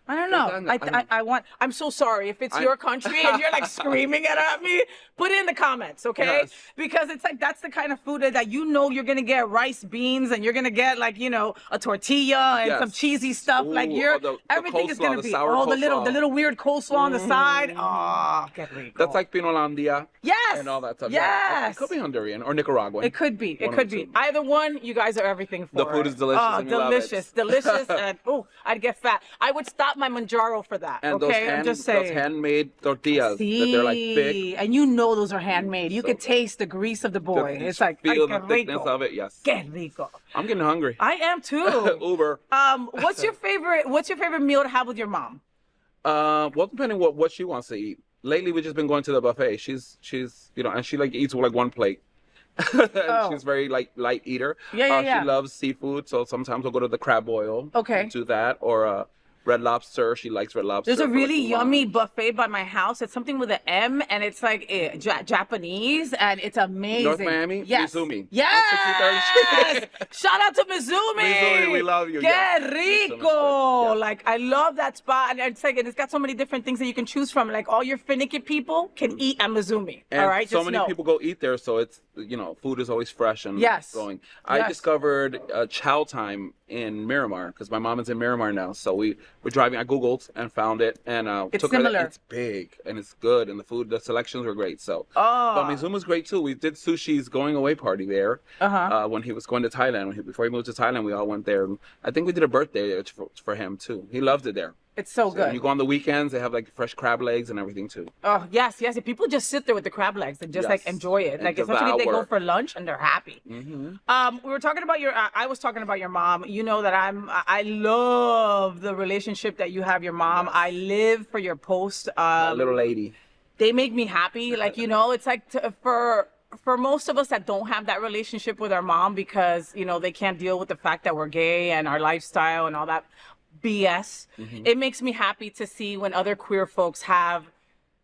I don't know.
Fritanga.
I'm so sorry if it's your country and you're like screaming it at me. Put it in the comments, okay?
Yes.
Because it's like that's the kind of food that you're gonna get rice, beans, and you're gonna get like a tortilla and
Yes.
some cheesy stuff.
Ooh,
like
the
everything is
coleslaw,
gonna
the
be
sour
the
coleslaw.
little weird coleslaw on the side. Oh, qué rico.
That's like Pinolandia.
Yes, Yes.
And all that stuff.
Yes.
Yeah. It could be Honduran or Nicaraguan.
It could be. It
One of
could
the
be.
two.
Either one, you guys are everything for
The food
it.
is delicious
Oh,
and we love it.
delicious, and I'd get fat. I would stop my Manjaro for that.
And
Okay, I'm just saying.
those handmade tortillas that they're like thick.
And you know those are handmade. You
So
could
good.
taste the grease of the boy.
Just
It's like,
feel
ay,
the
qué
thickness
rico.
of it. Yes.
Qué rico.
I'm getting hungry.
I am too.
Uber.
What's your favorite meal to have with your mom?
Well, depending what she wants to eat. Lately, we've just been going to the buffet. She's and she like eats like one plate. And she's very like light eater.
Yeah.
She loves seafood, so sometimes we'll go to the crab boil.
Okay.
Do that or red lobster. She likes red lobster.
There's a
for,
really
like,
yummy
lunch.
buffet by my house. It's something with an M, and it's like Japanese, and it's amazing.
North Miami?
Yes.
Mizumi.
Yes. Shout out to Mizumi.
Mizumi, we love you.
Qué
Yes.
rico.
Yeah.
Like, I love that spot. And it's like, it's got so many different things that you can choose from. Like, all your finicky people can eat at Mizumi.
And
all right?
so
Just
many
know.
people go eat there, so it's food is always fresh and
Yes.
going. I
Yes.
discovered Chow Time in Miramar because my mom is in Miramar now. So we're driving. I googled and found it, and
It's
took her.
similar.
It's big and it's good, and the selections were great. So,
Oh.
but Mizuma's great too. We did Sushi's going away party there when he was going to Thailand. Before he moved to Thailand, we all went there. And I think we did a birthday there for him too. He loved it there.
It's so
And
good.
you go on the weekends, they have like fresh crab legs and everything too.
Oh, yes. And people just sit there with the crab legs and just like
Yes.
enjoy it.
And
Like, especially if they go
devour.
for lunch and they're happy. We were talking about I was talking about your mom. You know that I love the relationship that you have your mom. I live for your post.
That little lady.
They make me happy. Like, it's like for most of us that don't have that relationship with our mom because, they can't deal with the fact that we're gay and our lifestyle and all that BS. It makes me happy to see when other queer folks have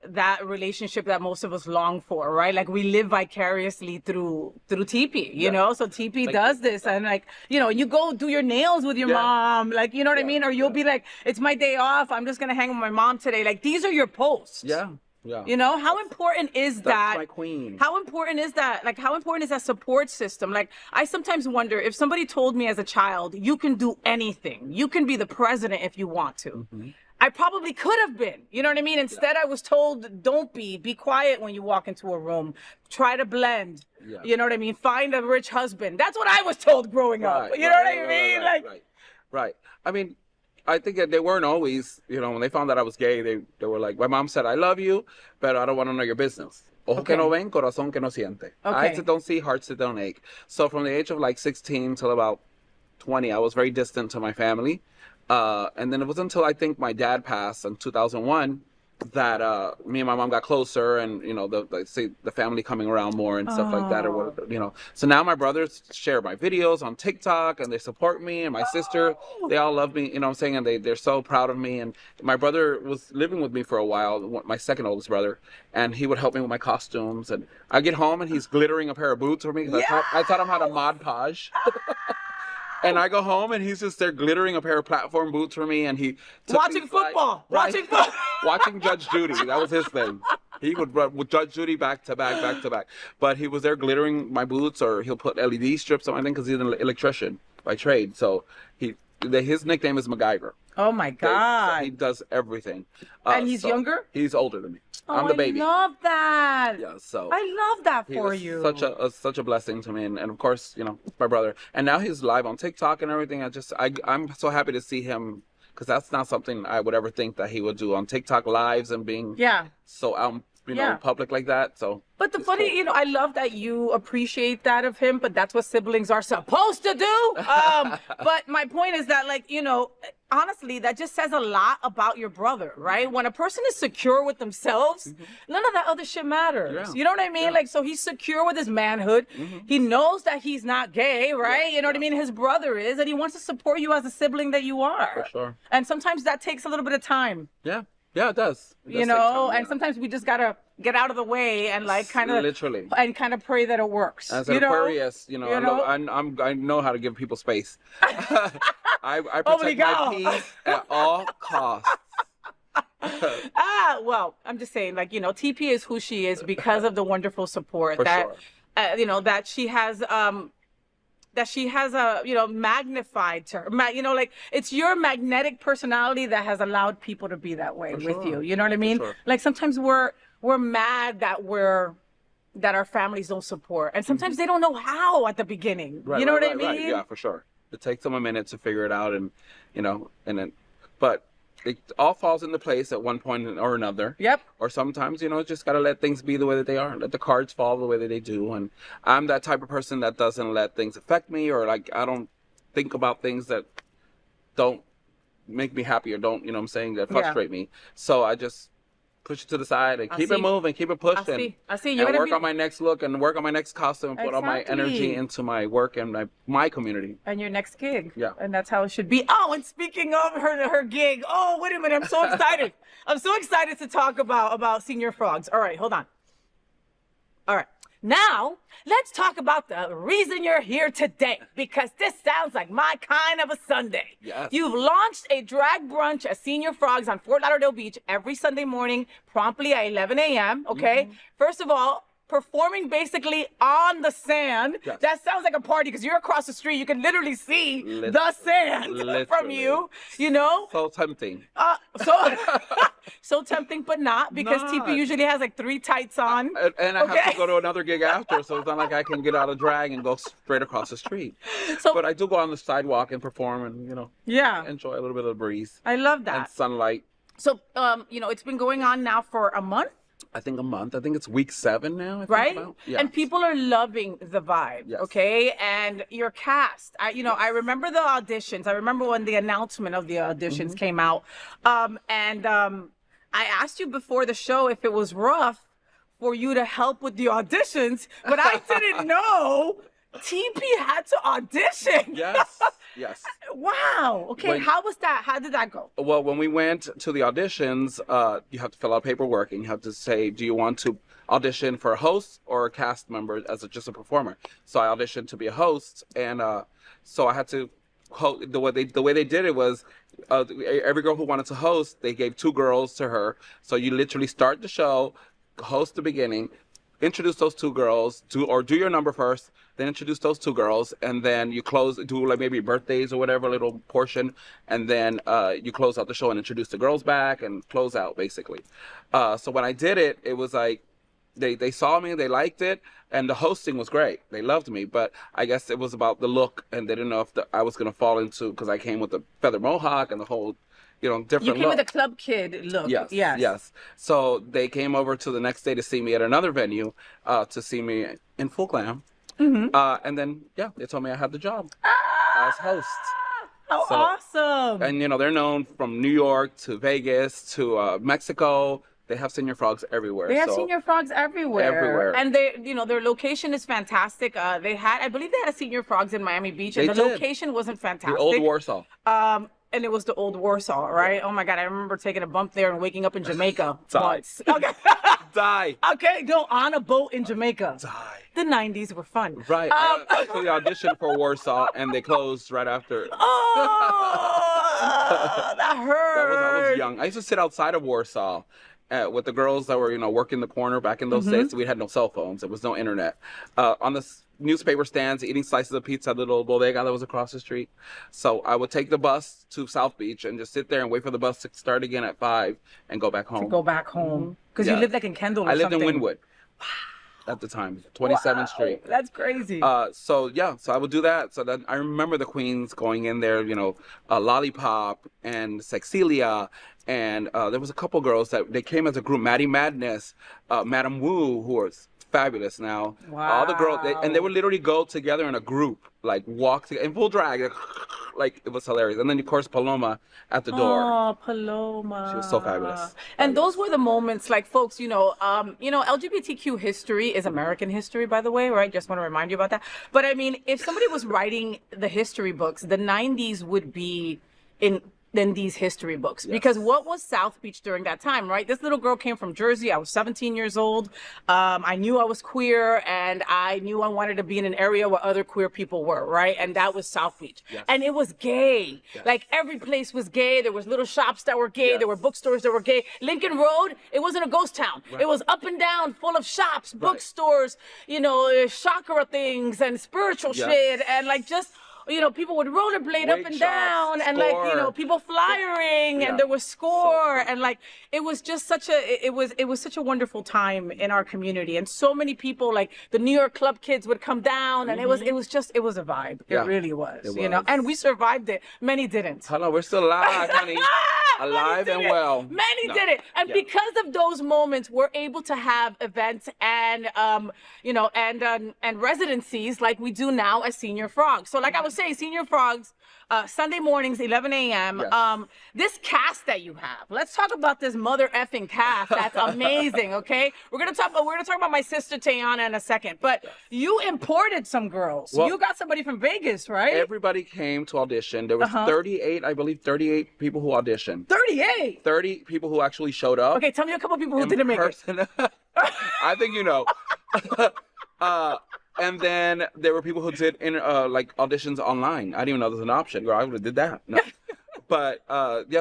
that relationship that most of us long for, right? Like, we live vicariously through TP, you know? So TP does this, and like, you go do your nails with your mom, like, you know what I mean? Or you'll be like, it's my day off, I'm just gonna hang with my mom today. Like, these are your posts.
Yeah.
How important is that?
That's my queen.
How important is that? Like, how important is that support system? Like, I sometimes wonder if somebody told me as a child, you can do anything. You can be the president if you want to. I probably could have been, you know what I mean? Instead, I was told, don't be quiet when you walk into a room. Try to blend.
Yeah.
You know what I mean? Find a rich husband. That's what I was told growing up. You know what I mean?
Right. I mean, I think that they weren't always, when they found out I was gay, they were like, my mom said, I love you, but I don't want to know your business. Ojo que no ven, corazón que no siente. Eyes that don't see, hearts that don't ache. So from the age of like 16 till about 20, I was very distant to my family. And then it was until I think my dad passed in 2001 that me and my mom got closer, and the family coming around more and stuff like that, or what. So now my brothers share my videos on TikTok and they support me, and my sister, they all love me, you know what I'm saying, and they're so proud of me. And my brother was living with me for a while, my second oldest brother, and he would help me with my costumes. And I get home and he's glittering a pair of boots for me because I taught him how to Mod Podge. And I go home and he's just there glittering a pair of platform boots for me, and he took
Watching
these,
football.
Right.
Watching football.
Watching Judge Judy. That was his thing. He would run with Judge Judy back to back. But he was there glittering my boots, or he'll put LED strips on my thing because he's an electrician by trade. So his nickname is MacGyver.
Oh my God.
So he does everything.
And he's younger?
He's older than me. I'm the baby.
I love that.
Yeah, so
I love that
he
for
was
you.
such a blessing to me, and of course, my brother. And now he's live on TikTok and everything. I'm so happy to see him, because that's not something I would ever think that he would do on TikTok lives and being so out, public like that. So.
But the funny, I love that you appreciate that of him, but that's what siblings are supposed to do. But my point is that, honestly, that just says a lot about your brother, right? When a person is secure with themselves, none of that other shit matters.
Yeah.
You know what I mean?
Yeah.
So he's secure with his manhood. He knows that he's not gay, right? You know what I mean? His brother is, and he wants to support you as a sibling that you are.
For sure.
And sometimes that takes a little bit of time.
Yeah, it does. It does take
And
time,
sometimes we just gotta get out of the way and kind of
literally
pray that it works.
As an Aquarius, I know how to give people space. I protect my peace at all costs.
Well, I'm just saying, TP is who she is because of the wonderful support
For
that
sure.
that she has. That she has magnified to her. It's your magnetic personality that has allowed people to be that way with you. You know what I mean?
Sure.
Like, sometimes we're mad that we're that our families don't support. And sometimes they don't know how at the beginning.
Right,
you know
right,
what I
right,
mean?
right. Yeah, for sure. It takes them a minute to figure it out, and and then, but it all falls into place at one point or another.
Yep.
Or sometimes, just gotta let things be the way that they are, let the cards fall the way that they do. And I'm that type of person that doesn't let things affect me, or like I don't think about things that don't make me happy or don't, that frustrate me. So I just push it to the side and keep it moving, keep it pushing.
I see.
And work on my next look and work on my next costume and put all my
Exactly.
energy into my work and my community.
And your next gig.
Yeah.
And that's how it should be. Oh, and speaking of her gig, oh, wait a minute, I'm so excited. I'm so excited to talk about Senior Frogs. All right, hold on. All right. Now, let's talk about the reason you're here today, because this sounds like my kind of a Sunday.
Yes.
You've launched a drag brunch at Senior Frogs on Fort Lauderdale Beach every Sunday morning, promptly at 11 a.m., okay? First of all, performing basically on the sand.
Yes.
That sounds like a party because you're across the street. You can literally see the sand from you,
So tempting.
So tempting, but not, because
Not.
TP usually has like 3 tights on.
And I have to go to another gig after, so it's not like I can get out of drag and go straight across the street.
So-
but I do go on the sidewalk and perform and,
Yeah.
enjoy a little bit of the breeze
I love
and
that.
sunlight.
So, it's been going on now for a month,
I think a month. I think it's week 7 now. I think
right?
about. Yeah.
And people are loving the vibe,
Yes.
okay? And your cast, I remember the auditions. I remember when the announcement of the auditions came out. I asked you before the show if it was rough for you to help with the auditions, but I didn't know TP had to audition.
Yes. Yes.
Wow. Okay.
When-
How was that? How did that go?
Well, when we went to the auditions, you have to fill out paperwork and you have to say, do you want to audition for a host or a cast member as just a performer? So I auditioned to be a host, and so I had to. The way they did it was, every girl who wanted to host, they gave 2 girls to her. So you literally start the show, host the beginning, introduce those 2 girls, do your number first, then introduce those 2 girls, and then you do like maybe birthdays or whatever, little portion, and then you close out the show and introduce the girls back and close out basically. So when I did it, it was like they saw me, they liked it, and the hosting was great. They loved me, but I guess it was about the look, and they didn't know if I was gonna fall into, because I came with the feather mohawk and the whole, different
You came
look.
with a club kid look.
Yes,
Yes.
yes. So they came over to the next day to see me at another venue, to see me in full glam. And then, they told me I had the job as host.
How
So-
awesome.
And, they're known from New York to Vegas to Mexico. They have Senior Frogs everywhere.
They have
so-
Senior Frogs everywhere.
Everywhere.
And their location is fantastic. I believe they had a Senior Frogs in Miami Beach, and
They
the
did.
location wasn't fantastic.
The old Warsaw.
And it was the old Warsaw, right? Oh my God, I remember taking a bump there and waking up in Jamaica
Die.
once. Okay.
Die.
Okay, no, on a boat in Jamaica.
Die.
The 90s were fun.
Right. I actually auditioned for Warsaw, and they closed right after.
Oh, that hurt.
I was young. I used to sit outside of Warsaw with the girls that were, working the corner back in those days. We had no cell phones. There was no internet. On the newspaper stands, eating slices of pizza at the little bodega that was across the street. So I would take the bus to South Beach and just sit there and wait for the bus to start again at 5 and go back home.
Go back home. Because
Yeah.
you lived like in Kendall or
I lived
something.
in Wynwood at the time, 27th Street.
That's crazy.
So I would do that. So then I remember the queens going in there, Lollipop and Sexilia, and there was a couple girls that they came as a group, Maddie Madness, Madam Wu, who was fabulous now. All the girls, and they would literally go together in a group, like walk together in full drag, like it was hilarious. And then of course Paloma at the door.
Oh, Paloma.
She was so fabulous.
And those were the moments, like, folks, LGBTQ history is American history, by the way, right? Just want to remind you about that. But I mean, if somebody was writing the history books, the 90s would be in these history books. Because what was South Beach during that time, right? This little girl came from Jersey. I was 17 years old. I knew I was queer, and I knew I wanted to be in an area where other queer people were, right? And that was South Beach.
Yes.
And it was gay.
Yes.
Like, every place was gay. There was little shops that were gay.
Yes.
There were bookstores that were gay. Lincoln Road, it wasn't a ghost town.
Right.
It was up and down, full of shops, bookstores, chakra things and spiritual
Yes.
shit, and like just people would rollerblade up
Wake
and
shops,
down, and
score.
people flyering,
Yeah.
and there was score,
So
and it was just it was such a wonderful time in our community, and so many people, like the New York club kids would come down, and it was a vibe.
Yeah.
It really was,
It
you know,
was.
and we survived it. Many didn't.
Hello, we're still alive, honey. Alive
Many
and
did it.
well.
Many
No.
did it, and
Yeah.
because of those moments, we're able to have events and and residencies like we do now as Senior Frogs. So, like I was saying, Senior Frogs, Sunday mornings, 11 a.m.
Yes.
This cast that you have. Let's talk about this mother effing cast. That's amazing. Okay, we're gonna talk about my sister Tayana in a second, but you imported some girls.
Well,
you got somebody from Vegas, right?
Everybody came to audition. There was 38, I believe, 38 people who auditioned.
38.
30 people who actually showed up.
Okay, tell me a couple people who
in
didn't make it.
person. I think you know. And then there were people who did auditions online. I didn't even know there was an option. Girl, I would have did that. No. But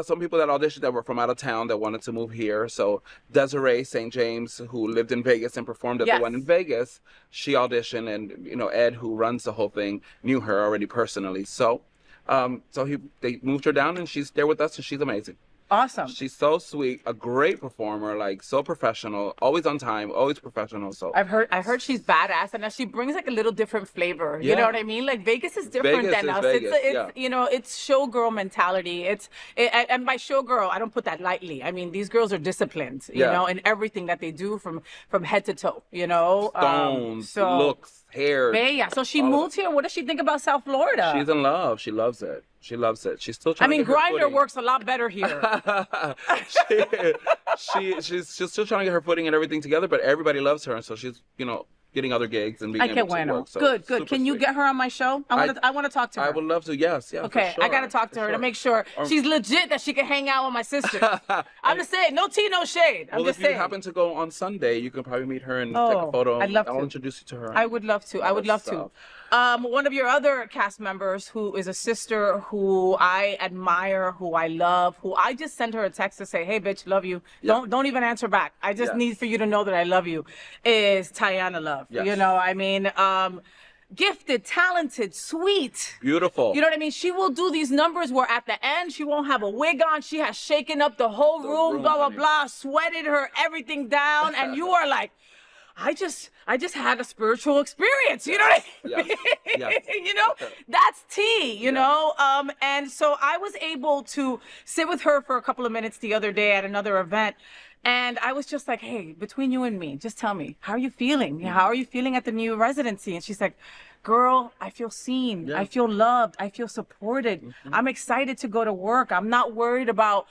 some people that auditioned that were from out of town that wanted to move here. So Desiree St. James, who lived in Vegas and performed at the one in Vegas, she auditioned, and Ed, who runs the whole thing, knew her already personally. So they moved her down, and she's there with us, and she's amazing.
Awesome.
She's so sweet, a great performer, like so professional, always on time, always professional. So
I heard she's badass, and that she brings like a little different flavor. You
Yeah.
know what I mean? Like Vegas is different
Vegas
than
is
us.
Vegas,
It's it's showgirl mentality. And by showgirl, I don't put that lightly. I mean, these girls are disciplined, you
Yeah.
know, in everything that they do from head to toe. You know,
stones, looks, hair.
Yeah. So she
all of
moved here. What does she think about South Florida?
She's in love. She loves it. She loves it. She's still
I
trying
mean,
to get her
Grindr
footing.
works a lot better here.
She's still trying to get her footing and everything together, but everybody loves her, and so she's getting other gigs and being
I
able
can't
to
wait.
work. So
Good.
super
Can you
sweet.
get her on my show? I want to talk to her.
I would love to. Yes. Yeah.
Okay,
for
I gotta
sure,
talk to her
for
to
sure.
make sure she's legit, that she can hang out with my sister. I'm just saying, no tea, no shade. I'm
Well,
just
if you
saying.
happen to go on Sunday, you can probably meet her and take a photo.
I'd love
I'll
to.
introduce you to her.
I would love to. I would love to.
stuff.
One of your other cast members, who is a sister who I admire, who I love, who I just sent her a text to say, "Hey, bitch, love you."
Yeah.
Don't even answer back. I just
Yes.
need for you to know that I love you. Is Tayana Love?
Yes.
You know, I mean, gifted, talented, sweet.
Beautiful.
You know what I mean? She will do these numbers where at the end she won't have a wig on. She has shaken up the whole room, blah, blah,
honey.
blah, sweated her everything down. And you are like, I just had a spiritual experience. You know what I mean?
Yes.
You know, that's tea, you know? And so I was able to sit with her for a couple of minutes the other day at another event. And I was just like, hey, between you and me, just tell me, how are you feeling? How are you feeling at the new residency? And she's like, girl, I feel seen.
Yeah.
I feel loved. I feel supported. I'm excited to go to work. I'm not worried about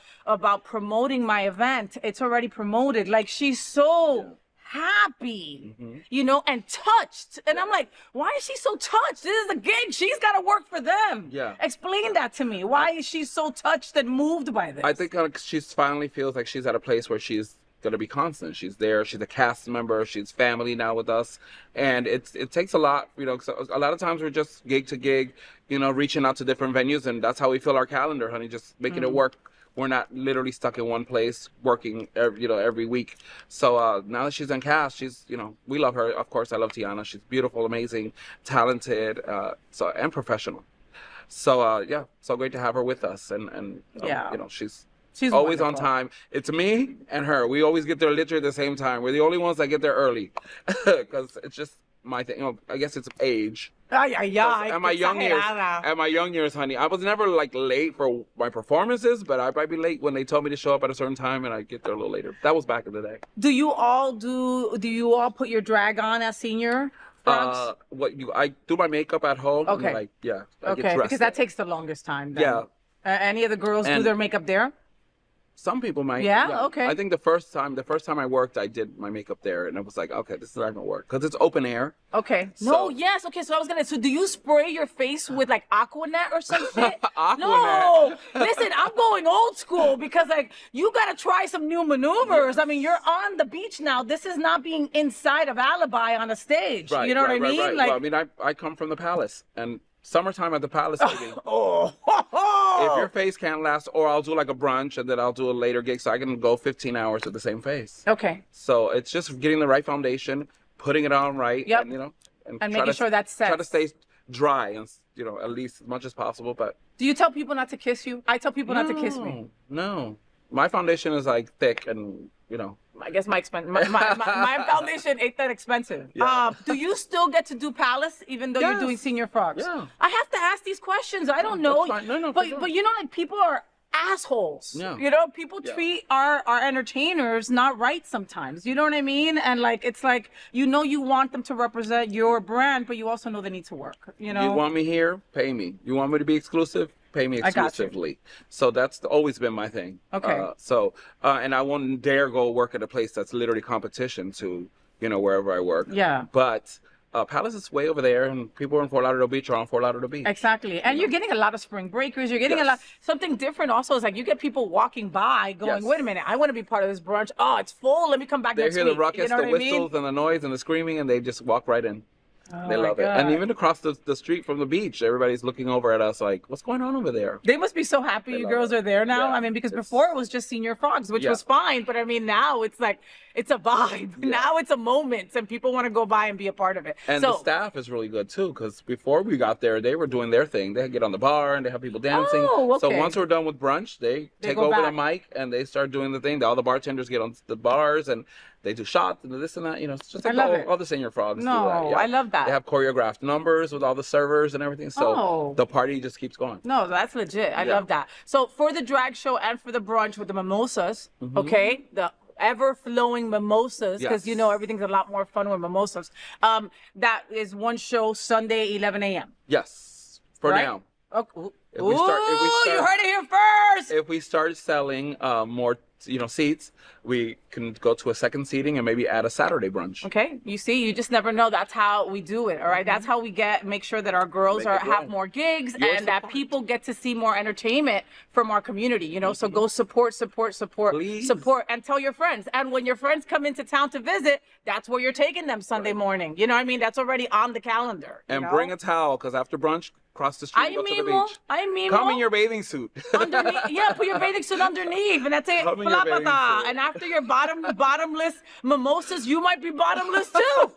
promoting my event. It's already promoted. Like, she's so happy, you know, and touched. And I'm like, why is she so touched? This is a gig. She's got to work for them.
Yeah.
Explain that to me. Why is she so touched and moved by this?
I think she finally feels like she's at a place where she's going to be constant. She's there. She's a cast member. She's family now with us. And it takes a lot, you know, so a lot of times we're just gig to gig, you know, reaching out to different venues. And that's how we fill our calendar, honey, just making it work. We're not literally stuck in one place working, every week. So now that she's in cast, she's, you know, we love her. Of course, I love Tiana. She's beautiful, amazing, talented, and professional. So so great to have her with us. And you know, she's always on
wonderful.
time. It's me and her. We always get there literally at the same time. We're the only ones that get there early, because it's just my thing. You know, I guess it's age. At my young years, honey, I was never like late for my performances, but I'd probably be late when they told me to show up at a certain time, and I get there a little later. That was back in the day.
Do you all put your drag on as Senior Frogs?
I do my makeup at home.
Okay.
And I get
Okay,
dressed
because that
there.
takes the longest time. Then.
Yeah.
Any of the girls do
And-
their makeup there?
Some people might.
Yeah? Okay.
I think the first time I worked, I did my makeup there, and it was like, okay, this is not gonna work because it's open air.
Okay.
So-
Okay, so I was gonna. So do you spray your face with like Aquanet or some shit?
Aquanet.
No. Listen, I'm going old school because like you gotta try some new maneuvers. I mean, you're on the beach now. This is not being inside of Alibi on a stage.
Right.
You know
right,
what I mean?
Right.
Like,
Well, I mean, I come from the Palace, and summertime at the Palace. Baby.
oh.
If your face can't last, or I'll do like a brunch, and then I'll do a later gig, so I can go 15 hours with the same face.
Okay.
So it's just getting the right foundation, putting it on right,
Yep.
and you know,
And
try
making
to-
sure that's set.
Try to stay dry and at least as much as possible. But
Do you tell people not to kiss you? I tell people not to kiss me.
No, my foundation is like thick and
I guess my foundation ain't that expensive.
Yeah.
Do you still get to do Palace even though you're doing Senior Frogs?
Yeah.
I have to ask these questions. I don't know.
That's fine. No,
but
for sure.
but like people are assholes.
Yeah.
People treat our entertainers not right sometimes. You know what I mean? And like it's like you want them to represent your brand, but you also know they need to work. You
want me here? Pay me. You want me to be exclusive? Pay me
I got you.
exclusively. So that's always been my thing.
Okay.
And I wouldn't dare go work at a place that's literally competition to wherever I work.
Yeah.
But Palace is way over there, and people in Fort Lauderdale Beach are on Fort Lauderdale Beach.
Exactly. And you're getting a lot of spring breakers. You're getting a lot. Something different also is like you get people walking by going, wait a minute, I want to be part of this brunch. Oh, it's full. Let me come back
They
next
hear
week.
the ruckus, the whistles, and the noise, and the screaming, and they just walk right in.
Oh
they love
my
it.
God.
And even across the street from the beach, everybody's looking over at us like, what's going on over there?
They must be so happy you girls are there now.
Yeah.
I mean, because before it was just Senior Frogs, which was fine. But I mean, now it's like, it's a vibe. Yeah. Now it's a moment, and people want to go by and be a part of it.
And the staff is really good too, because before we got there, they were doing their thing. They get on the bar and they have people dancing.
Oh, okay.
So once we're done with brunch, they take over the mic and they start doing the thing. All the bartenders get on the bars and they do shots and this and that. It's just like all the Senior Frogs do that. Yeah.
I love that.
They have choreographed numbers with all the servers and everything. So the party just keeps going.
No, that's legit. I love that. So for the drag show and for the brunch with the mimosas, okay, the ever-flowing mimosas, because everything's a lot more fun with mimosas. That is one show Sunday, 11 a.m.
Yes, for now.
Okay.
If we start,
you heard it here first.
If we start selling more, seats, we can go to a second seating and maybe add a Saturday brunch.
Okay, you see, you just never know. That's how we do it. All right, that's how we make sure that our girls have more gigs and that people get to see more entertainment from our community. So go support,
Please.
support, and tell your friends. And when your friends come into town to visit, that's where you're taking them Sunday morning. You know what I mean? That's already on the calendar.
And bring a towel, because after brunch, cross the street, go to the beach. Come in your bathing suit.
Underneath, put your bathing suit underneath, and that's it. And after your bottomless mimosas, you might be bottomless too.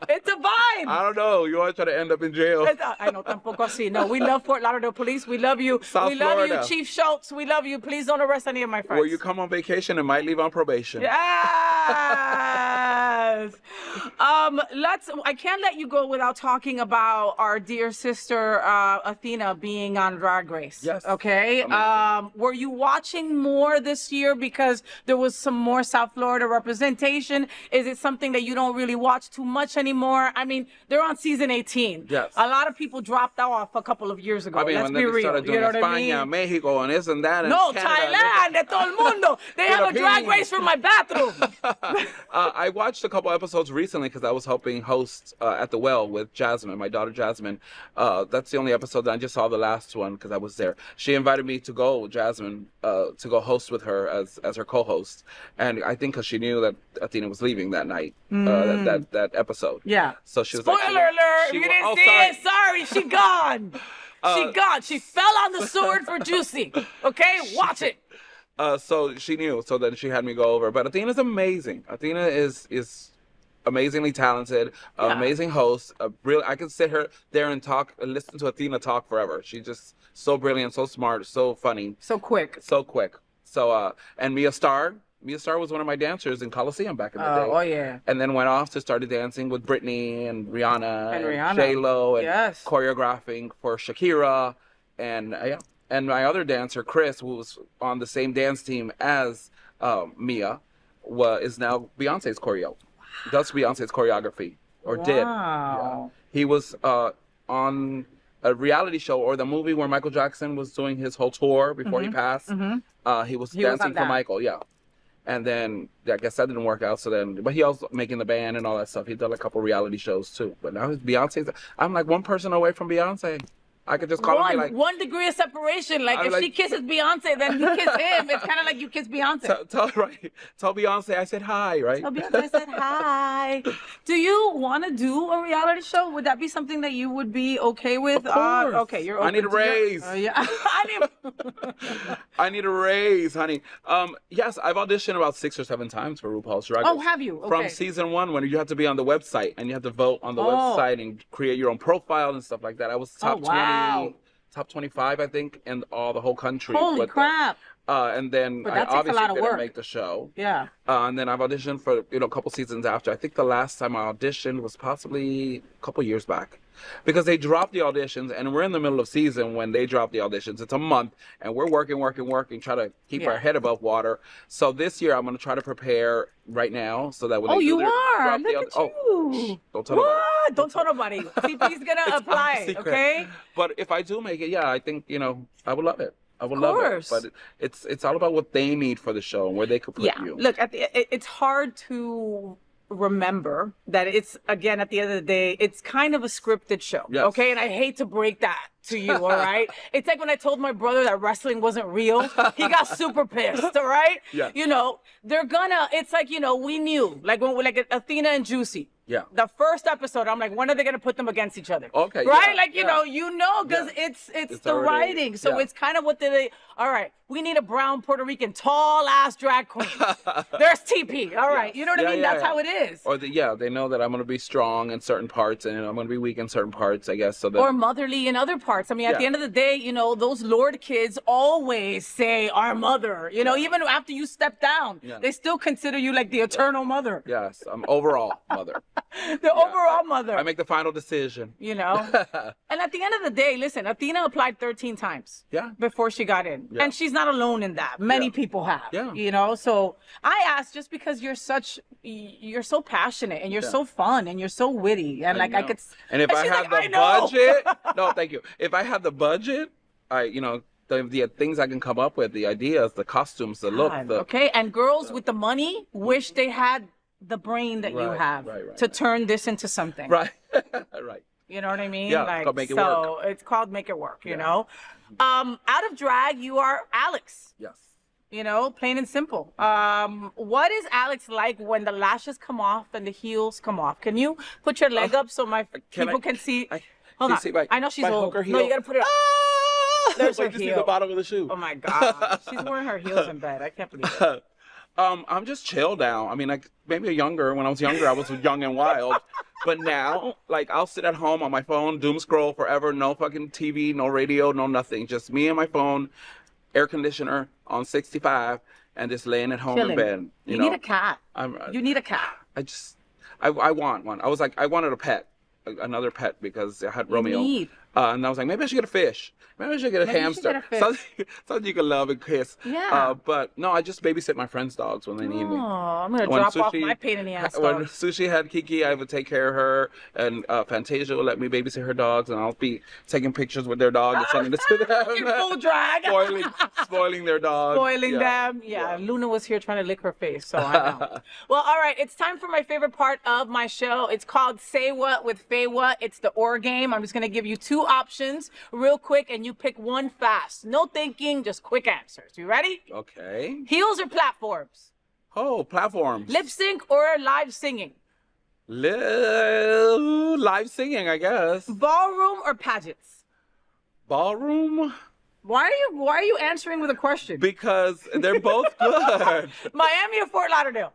It's a vibe.
I don't know. You want to try to end up in jail?
I know, tampoco así. No, we love Fort Lauderdale Police. We love you.
South
we love
Florida.
you, Chief Schultz. We love you. Please don't arrest any of my friends.
Where you come on vacation and might leave on probation.
Yes. I can't let you go without talking about our dear sister Athena being on Drag Race.
Yes.
Okay. Were you watching more this year because there was some more South Florida representation? Is it something that you don't really watch too much anymore? I mean, they're on season 18.
Yes.
A lot of people dropped off a couple of years ago.
I mean,
Let's
when
be
they
real.
started doing
You know what I
España,
mean?
Mexico, and this and that. And
No,
Canada,
Thailand, de todo el mundo. They have a drag
Philippines.
race from my bathroom.
I watched a couple episodes recently because I was helping host at the Well with Jasmine, my daughter Jasmine. That's the only episode that I just saw the last one because I was there. She invited me to go, Jasmine, to go host with her as her co-host, and I think because she knew that Athena was leaving that night, that episode.
Yeah.
So she was
Spoiler
like,
alert! You didn't see it. Sorry, she gone. She gone. She fell on the sword for Juicy. Okay, watch it.
So she knew. So then she had me go over. But Athena's amazing. Athena is amazingly talented, amazing host. I could sit her there and talk and listen to Athena talk forever. She's just so brilliant, so smart, so funny,
so quick.
So and Mia Starr was one of my dancers in Coliseum back in the day.
Oh yeah.
And then went off to started dancing with Britney and Rihanna and J-Lo and choreographing for Shakira and my other dancer Chris, who was on the same dance team as Mia, is now Beyonce's choreo. Does Beyonce's choreography did. Yeah. He was on a reality show or the movie where Michael Jackson was doing his whole tour before he passed. He was dancing for Michael, and then I guess that didn't work out. But he also making the band and all that stuff. He did a couple reality shows too. But now Beyonce's. I'm like one person away from Beyonce. I could just call him and be like,
1 degree of separation. Like,
I'm
if
like-
she kisses Beyonce, then you kiss him. It's kind of like you kiss Beyonce.
tell Beyonce I said hi, right?
Tell Beyonce I said hi. Do you want to do a reality show? Would that be something that you would be okay with?
Of course.
Okay, you're open
I need a
to
raise.
yeah.
I need a raise, honey. Yes, I've auditioned about 6 or 7 times for RuPaul's Drag Race.
Oh, have you?
From
Okay.
season 1, when you have to be on the website and you have to vote on the
Oh.
website and create your own profile and stuff like that. I was top
wow.
20, top 25, I think, in the whole country.
Holy
with
crap.
And then
But
I
that takes a
obviously
lot of
didn't
work.
make the show.
Yeah.
And then I've auditioned for a couple seasons after. I think the last time I auditioned was possibly a couple years back, because they dropped the auditions, and we're in the middle of season when they drop the auditions. It's a month, and we're working, try to keep our head above water. So this year I'm going to try to prepare right now so that when they
you are.
drop
Look at you.
Don't tell nobody.
What? Don't tell nobody. TP's gonna apply.
Secret.
Okay.
But if I do make it, yeah, I think I would love it. I would love
course.
it. But it's all about what they need for the show and where they could put you.
Look, it's hard to remember that it's, again, at the end of the day, it's kind of a scripted show.
Yes.
Okay, and I hate to break that to you. All right, it's like when I told my brother that wrestling wasn't real. He got super pissed. All right.
Yeah.
They're gonna. It's like, we knew, like when Athena and Juicy.
Yeah.
The first episode, I'm like, when are they gonna put them against each other?
Okay.
Right?
yeah,
like,
yeah.
because it's the
already-
writing. So
yeah.
it's kind of what they. All right, we need a brown Puerto Rican tall ass drag queen. There's TP. All right, you know what I mean? That's how it is.
Or they know that I'm going to be strong in certain parts and I'm going to be weak in certain parts, I guess. So that
Or motherly in other parts. I mean, at the end of the day, those Lord kids always say our mother. Even after you step down, they still consider you like the eternal mother.
yes, I'm overall mother.
The overall mother.
I make the final decision.
And at the end of the day, listen, Athena applied 13 times before she got in.
Yeah.
And she's not alone in that. Many people have.
Yeah.
So I asked, just because you're so passionate and you're so fun and you're so witty. And I could.
And if I
she's
have
like,
the budget, no, thank you. If I have the budget, the things I can come up with, the ideas, the costumes, the look.
Okay. And girls with the money wish they had the brain that you have to turn this into something.
Right. Right.
You know what I mean?
Yeah, it's called Make It Work.
So it's called Make It Work, Out of drag, you are Alex.
Yes.
Plain and simple. What is Alex like when the lashes come off and the heels come off? Can you put your leg up so people can see? Hold on. I know she's old. No, you got to put it up. There's her
Wait to see
heel.
the bottom of the shoe.
Oh my God. She's wearing her heels in bed. I can't believe it.
I'm just chill now. I mean, when I was younger, I was young and wild. But now, I'll sit at home on my phone, doom scroll forever, no fucking TV, no radio, no nothing. Just me and my phone, air conditioner on 65, and just laying at home in bed.
You need a cat. You need a cat.
I want one. I was like, I wanted a pet, another pet, because I had Romeo. And I was like, maybe I should get a fish. Maybe I should get a hamster. Something you can love and kiss.
Yeah.
But no, I just babysit my friends' dogs when they need me.
Oh, I'm going to drop off my pain in the ass
When
dogs.
Sushi had Kiki, I would take care of her. And Fantasia would let me babysit her dogs. And I'll be taking pictures with their dog and sending it to them.
In full drag.
Spoiling their dog.
Spoiling them. Yeah. Luna was here trying to lick her face, so I know. Well, all right. It's time for my favorite part of my show. It's called Say What with FayWhat. It's the or game. I'm just going to give you 2 options real quick, and you pick one fast. No thinking, just quick answers. You ready?
Okay.
Heels or platforms?
Oh, platforms.
Lip sync or live singing?
Live singing, I guess.
Ballroom or pageants?
Ballroom?
Why are you answering with a question?
Because they're both good.
Miami or Fort Lauderdale?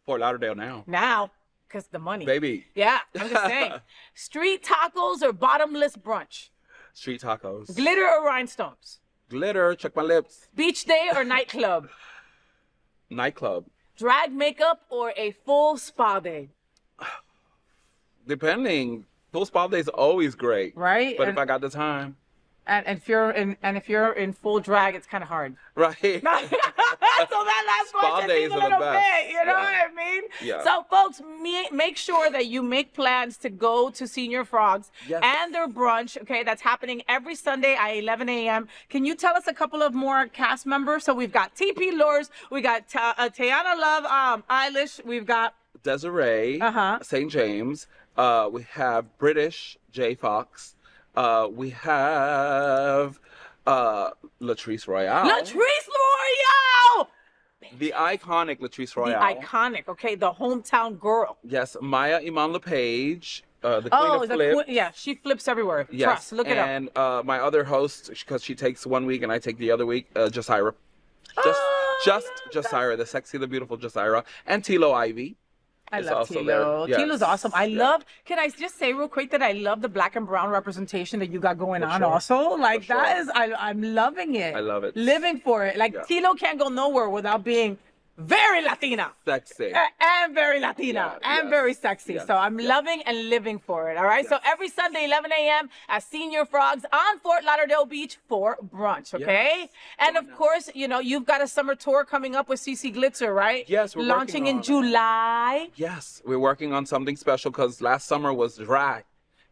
Fort Lauderdale now.
Now, because the money.
Baby.
Yeah, I'm just saying. Street tacos or bottomless brunch?
Street tacos.
Glitter or rhinestones?
Glitter, check my lips.
Beach day or nightclub?
Nightclub.
Drag makeup or a full spa day?
Depending. Full spa day is always great.
Right?
But if I got the time.
And if you're in full drag, it's kind of hard.
Right.
So that last
Spa
question
days
is a
are the
little
best.
bit, you know
Yeah.
what I mean?
Yeah.
So folks, make sure that you make plans to go to Senior Frogs and their brunch, okay? That's happening every Sunday at 11 a.m. Can you tell us a couple of more cast members? So we've got TP Lures, we got Tiana Love, Eilish, we've got
Desiree, St. James. We have British J Fox. We have Latrice Royale.
Latrice Royale!
The iconic Latrice
The
Royale.
iconic, okay, the hometown girl.
Yes, Maya Iman LePage, the queen
Oh,
of
the
flip.
queen, yeah, she flips everywhere.
Yes,
Trust, look it up.
and my other host, because she takes 1 week and I take the other week, Jasira. Just Jasira, the sexy, the beautiful Jasira. And Tilo Ivy.
I
is
love
also
Tilo.
there. Yes.
Tilo's awesome. I love, can I just say real quick that I love the black and brown representation that you got going on
sure.
also. Like
For
that
sure.
is, I'm loving it.
I love it.
Living for it. Like
Yeah.
Tilo can't go nowhere without being very Latina.
Sexy.
And very Latina.
Yeah,
and
yes,
very sexy.
yes,
So I'm loving and living for it. All right. So every Sunday, 11 a.m. at Senior Frogs on Fort Lauderdale Beach for brunch. Okay.
Yes.
And of course, you know, you've got a summer tour coming up with CC Glitzer, right?
Yes, we're
launching
working
in
on it.
July.
Yes, we're working on something special because last summer was dry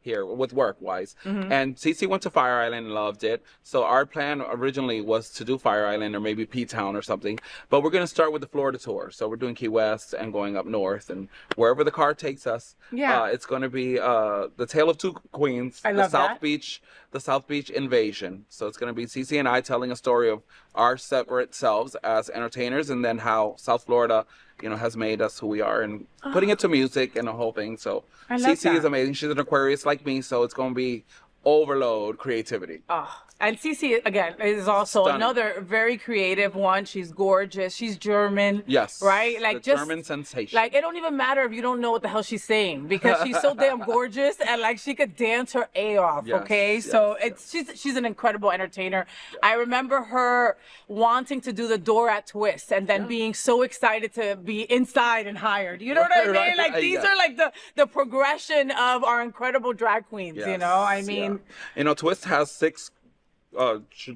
here with work-wise. And Cece went to Fire Island and loved it. So our plan originally was to do Fire Island or maybe P-Town or something. But we're going to start with the Florida tour. So we're doing Key West and going up north. And wherever the car takes us,
Yeah.
it's going to be the Tale of Two Queens,
I
the
love
South
that.
Beach, the South Beach invasion. So it's going to be Cece and I telling a story of our separate selves as entertainers and then how South Florida, you know, has made us who we are and putting it to music and the whole thing. So
I love
Cece is
that.
amazing. She's an Aquarius like me, so it's going to be overload creativity.
Oh, and Cece, again, is also
Stunning.
another very creative one. She's gorgeous. She's German.
Yes.
Right? Like
The
just
German sensation.
Like it don't even matter if you don't know what the hell she's saying because she's so damn gorgeous and like she could dance her A off.
Yes,
Okay.
yes,
So she's an incredible entertainer. I remember her wanting to do the door at Twist and then being so excited to be inside and hired. You know what I mean?
Right,
Like these
yeah.
are like the progression of our incredible drag queens, you
Yes,
know? I
yeah.
mean,
You know, Twist has 6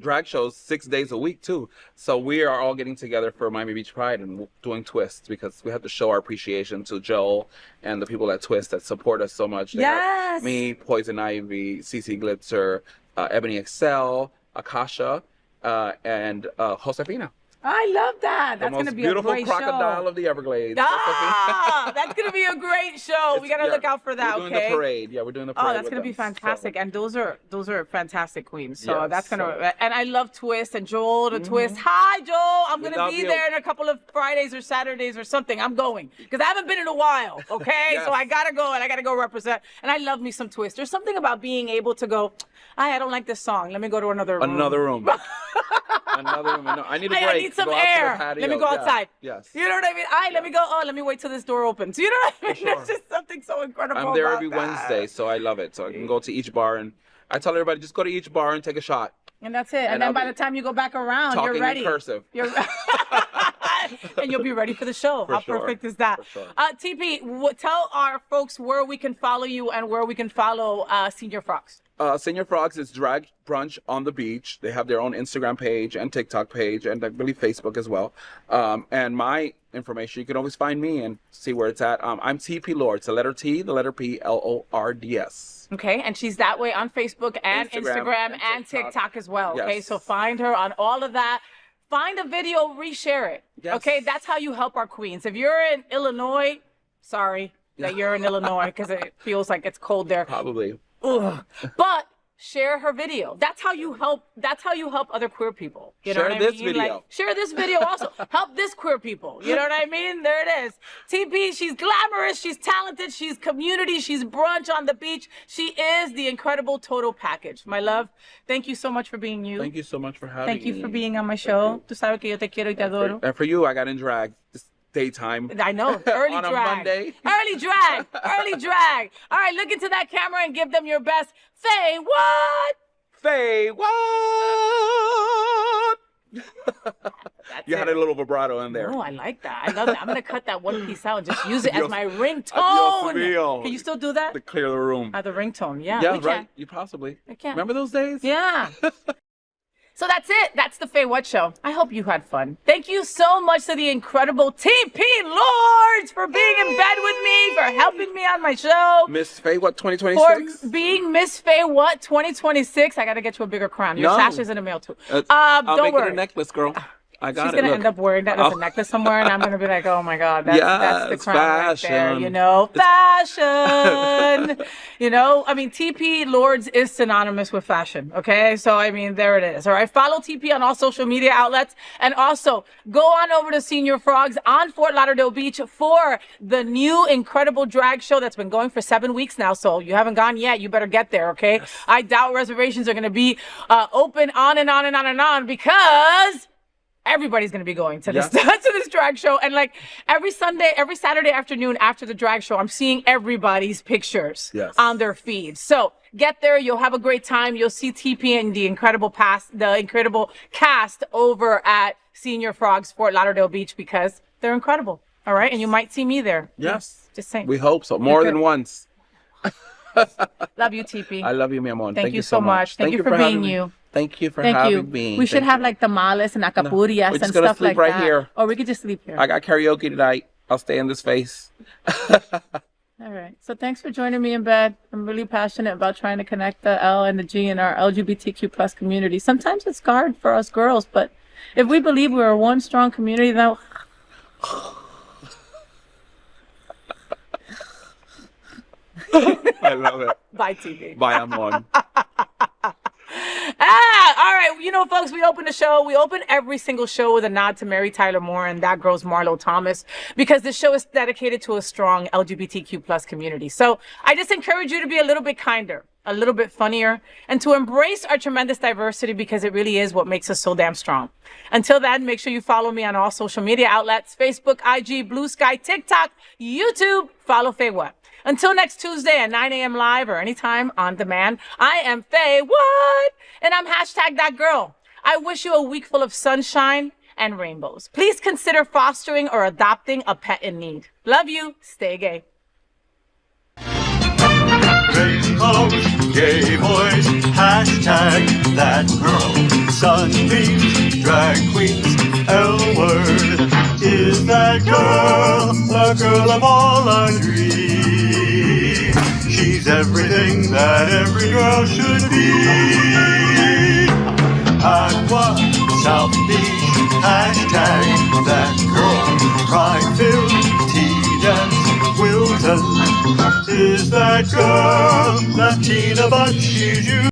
drag shows 6 days a week too. So we are all getting together for Miami Beach Pride and doing Twist because we have to show our appreciation to Joel and the people at Twist that support us so much. They have
Yes.
me, Poison Ivy, CC Glitzer, Ebony Excel, Akasha, and Josefina.
I love that.
The
That's going
most
to be a
beautiful
great
crocodile
show.
of the Everglades.
Ah, that's going to be a great show. We got to
Yeah,
look out for that,
We're doing
okay?
the parade. Yeah, we're doing the parade.
Oh, that's
with
going to be
them.
fantastic.
So-
And those are fantastic queens. So
Yes,
that's going to,
so- Mm-hmm.
and I love Twist and Joel to Twist. Hi, Joel. I'm
We
going to
love
be
you.
there in a couple of Fridays or Saturdays or something. I'm going because I haven't been in a while, okay?
Yes.
So I got to go and I got to go represent. And I love me some Twist. There's something about being able to go, I don't like this song. Let me go to another room.
Another room. Another room. No, I need a break.
I need some
Go out to the
air.
patio.
Let me go
Yeah.
outside.
Yes.
You know what I mean? Let me go. Oh, let me wait till this door opens. You know what I mean?
sure.
There's just something so incredible.
I'm there
about
every
that.
Wednesday, so I love it. So I can go to each bar and I tell everybody just go to each bar and take a shot.
And that's it. And
And
then
I'll
by
be
the time you go back around,
talking
you're
in
ready.
cursive.
You're and you'll be ready for the show. How
sure.
perfect is that?
For sure.
TP, tell our folks where we can follow you and where we can follow Senior Frogs.
Senior Frogs is Drag Brunch on the Beach. They have their own Instagram page and TikTok page and I believe Facebook as well. And my information, you can always find me and see where it's at. I'm TP Lords, the letter T, the letter P, LORDS.
Okay, and she's that way on Facebook and Instagram
and
and TikTok as well. Okay,
Yes.
so find her on all of that. Find a video, reshare it.
Yes.
Okay, that's how you help our queens. If you're in Illinois, sorry that you're in Illinois because it feels like it's cold there.
Probably.
Ugh. But share her video. That's how you help. That's how you help other queer people. You know
Share
what
this
I mean?
video.
Like, share this video also. Help this queer people. You know what I mean? There it is. TP, she's glamorous. She's talented. She's community. She's brunch on the beach. She is the incredible total package. My love, thank you so much for being you.
Thank you so much for having
Thank
me.
you for being on my show. Tú sabes que yo te quiero y te adoro.
And for you, I got in drag this daytime.
I know. Early
On a
drag.
Monday.
Early drag. Early drag. All right, look into that camera and give them your best. Faye, what?
FayWhat? You had a little vibrato in there.
Oh, I like that. I love that. I'm gonna cut that one piece out and just use it as
Adios-
my
adios
ringtone.
mío.
Can you still do that?
To clear the room.
The ringtone, yeah.
Yeah,
we
right.
Can.
You possibly.
I can.
Remember those days?
Yeah. So that's it. That's the FayWhat Show. I hope you had fun. Thank you so much to the incredible TP Lords for being in bed with me, for helping me on my show.
Miss FayWhat
For
2026?
being Miss FayWhat 2026. I gotta get you a bigger crown. Your
No.
sash is in the mail too.
I'll
don't
make
worry.
it a necklace, girl. I got
She's
it.
gonna
Look.
end up wearing that as a necklace somewhere, and I'm gonna be like, oh my god, that's the
Yes,
crown right there.
fashion.
You know, fashion. You know, I mean, TP Lords is synonymous with fashion. Okay, so I mean, there it is. All right, follow TP on all social media outlets, and also go on over to Senior Frogs on Fort Lauderdale Beach for the new incredible drag show that's been going for 7 weeks now. So you haven't gone yet, you better get there. Okay, yes. I doubt reservations are gonna be open on and on and on and on because everybody's going to be going to this to this drag show. And like every Saturday afternoon after the drag show, I'm seeing everybody's pictures on their feeds. So get there. You'll have a great time. You'll see TP and the incredible cast over at Senior Frogs, Fort Lauderdale Beach, because they're incredible. All right. And you might see me there.
Yes.
Just saying.
We hope so. More than once.
Love you, TP.
I love you, mi amor.
Thank you so much. Thank you for being you.
Thank you for having me.
We should have like tamales and acapullas and stuff like
right
that.
Here.
Or we could just sleep here.
I got karaoke tonight. I'll stay in this space.
All right. So thanks for joining me in bed. I'm really passionate about trying to connect the L and the G in our LGBTQ plus community. Sometimes it's hard for us girls, but if we believe we're one strong community, then
I love it.
Bye, TV.
Bye, amor.
All right. You know, folks, we open the show. We open every single show with a nod to Mary Tyler Moore and That Girl's Marlo Thomas, because this show is dedicated to a strong LGBTQ plus community. So I just encourage you to be a little bit kinder, a little bit funnier, and to embrace our tremendous diversity, because it really is what makes us so damn strong. Until then, make sure you follow me on all social media outlets: Facebook, IG, Blue Sky, TikTok, YouTube. Follow FayWhat. Until next Tuesday at 9 a.m. live or anytime on demand, I am FayWhat, and I'm #ThatGirl. I wish you a week full of sunshine and rainbows. Please consider fostering or adopting a pet in need. Love you. Stay gay.
Rainbows, gay boys, #ThatGirl. Sunbeams, drag queens, L-word. Is that girl the girl of all our dreams? She's everything that every girl should be. Aqua, South Beach, #ThatGirl. Pride-filled, tea-dance, Wilton. Is that girl Latina, but she's you?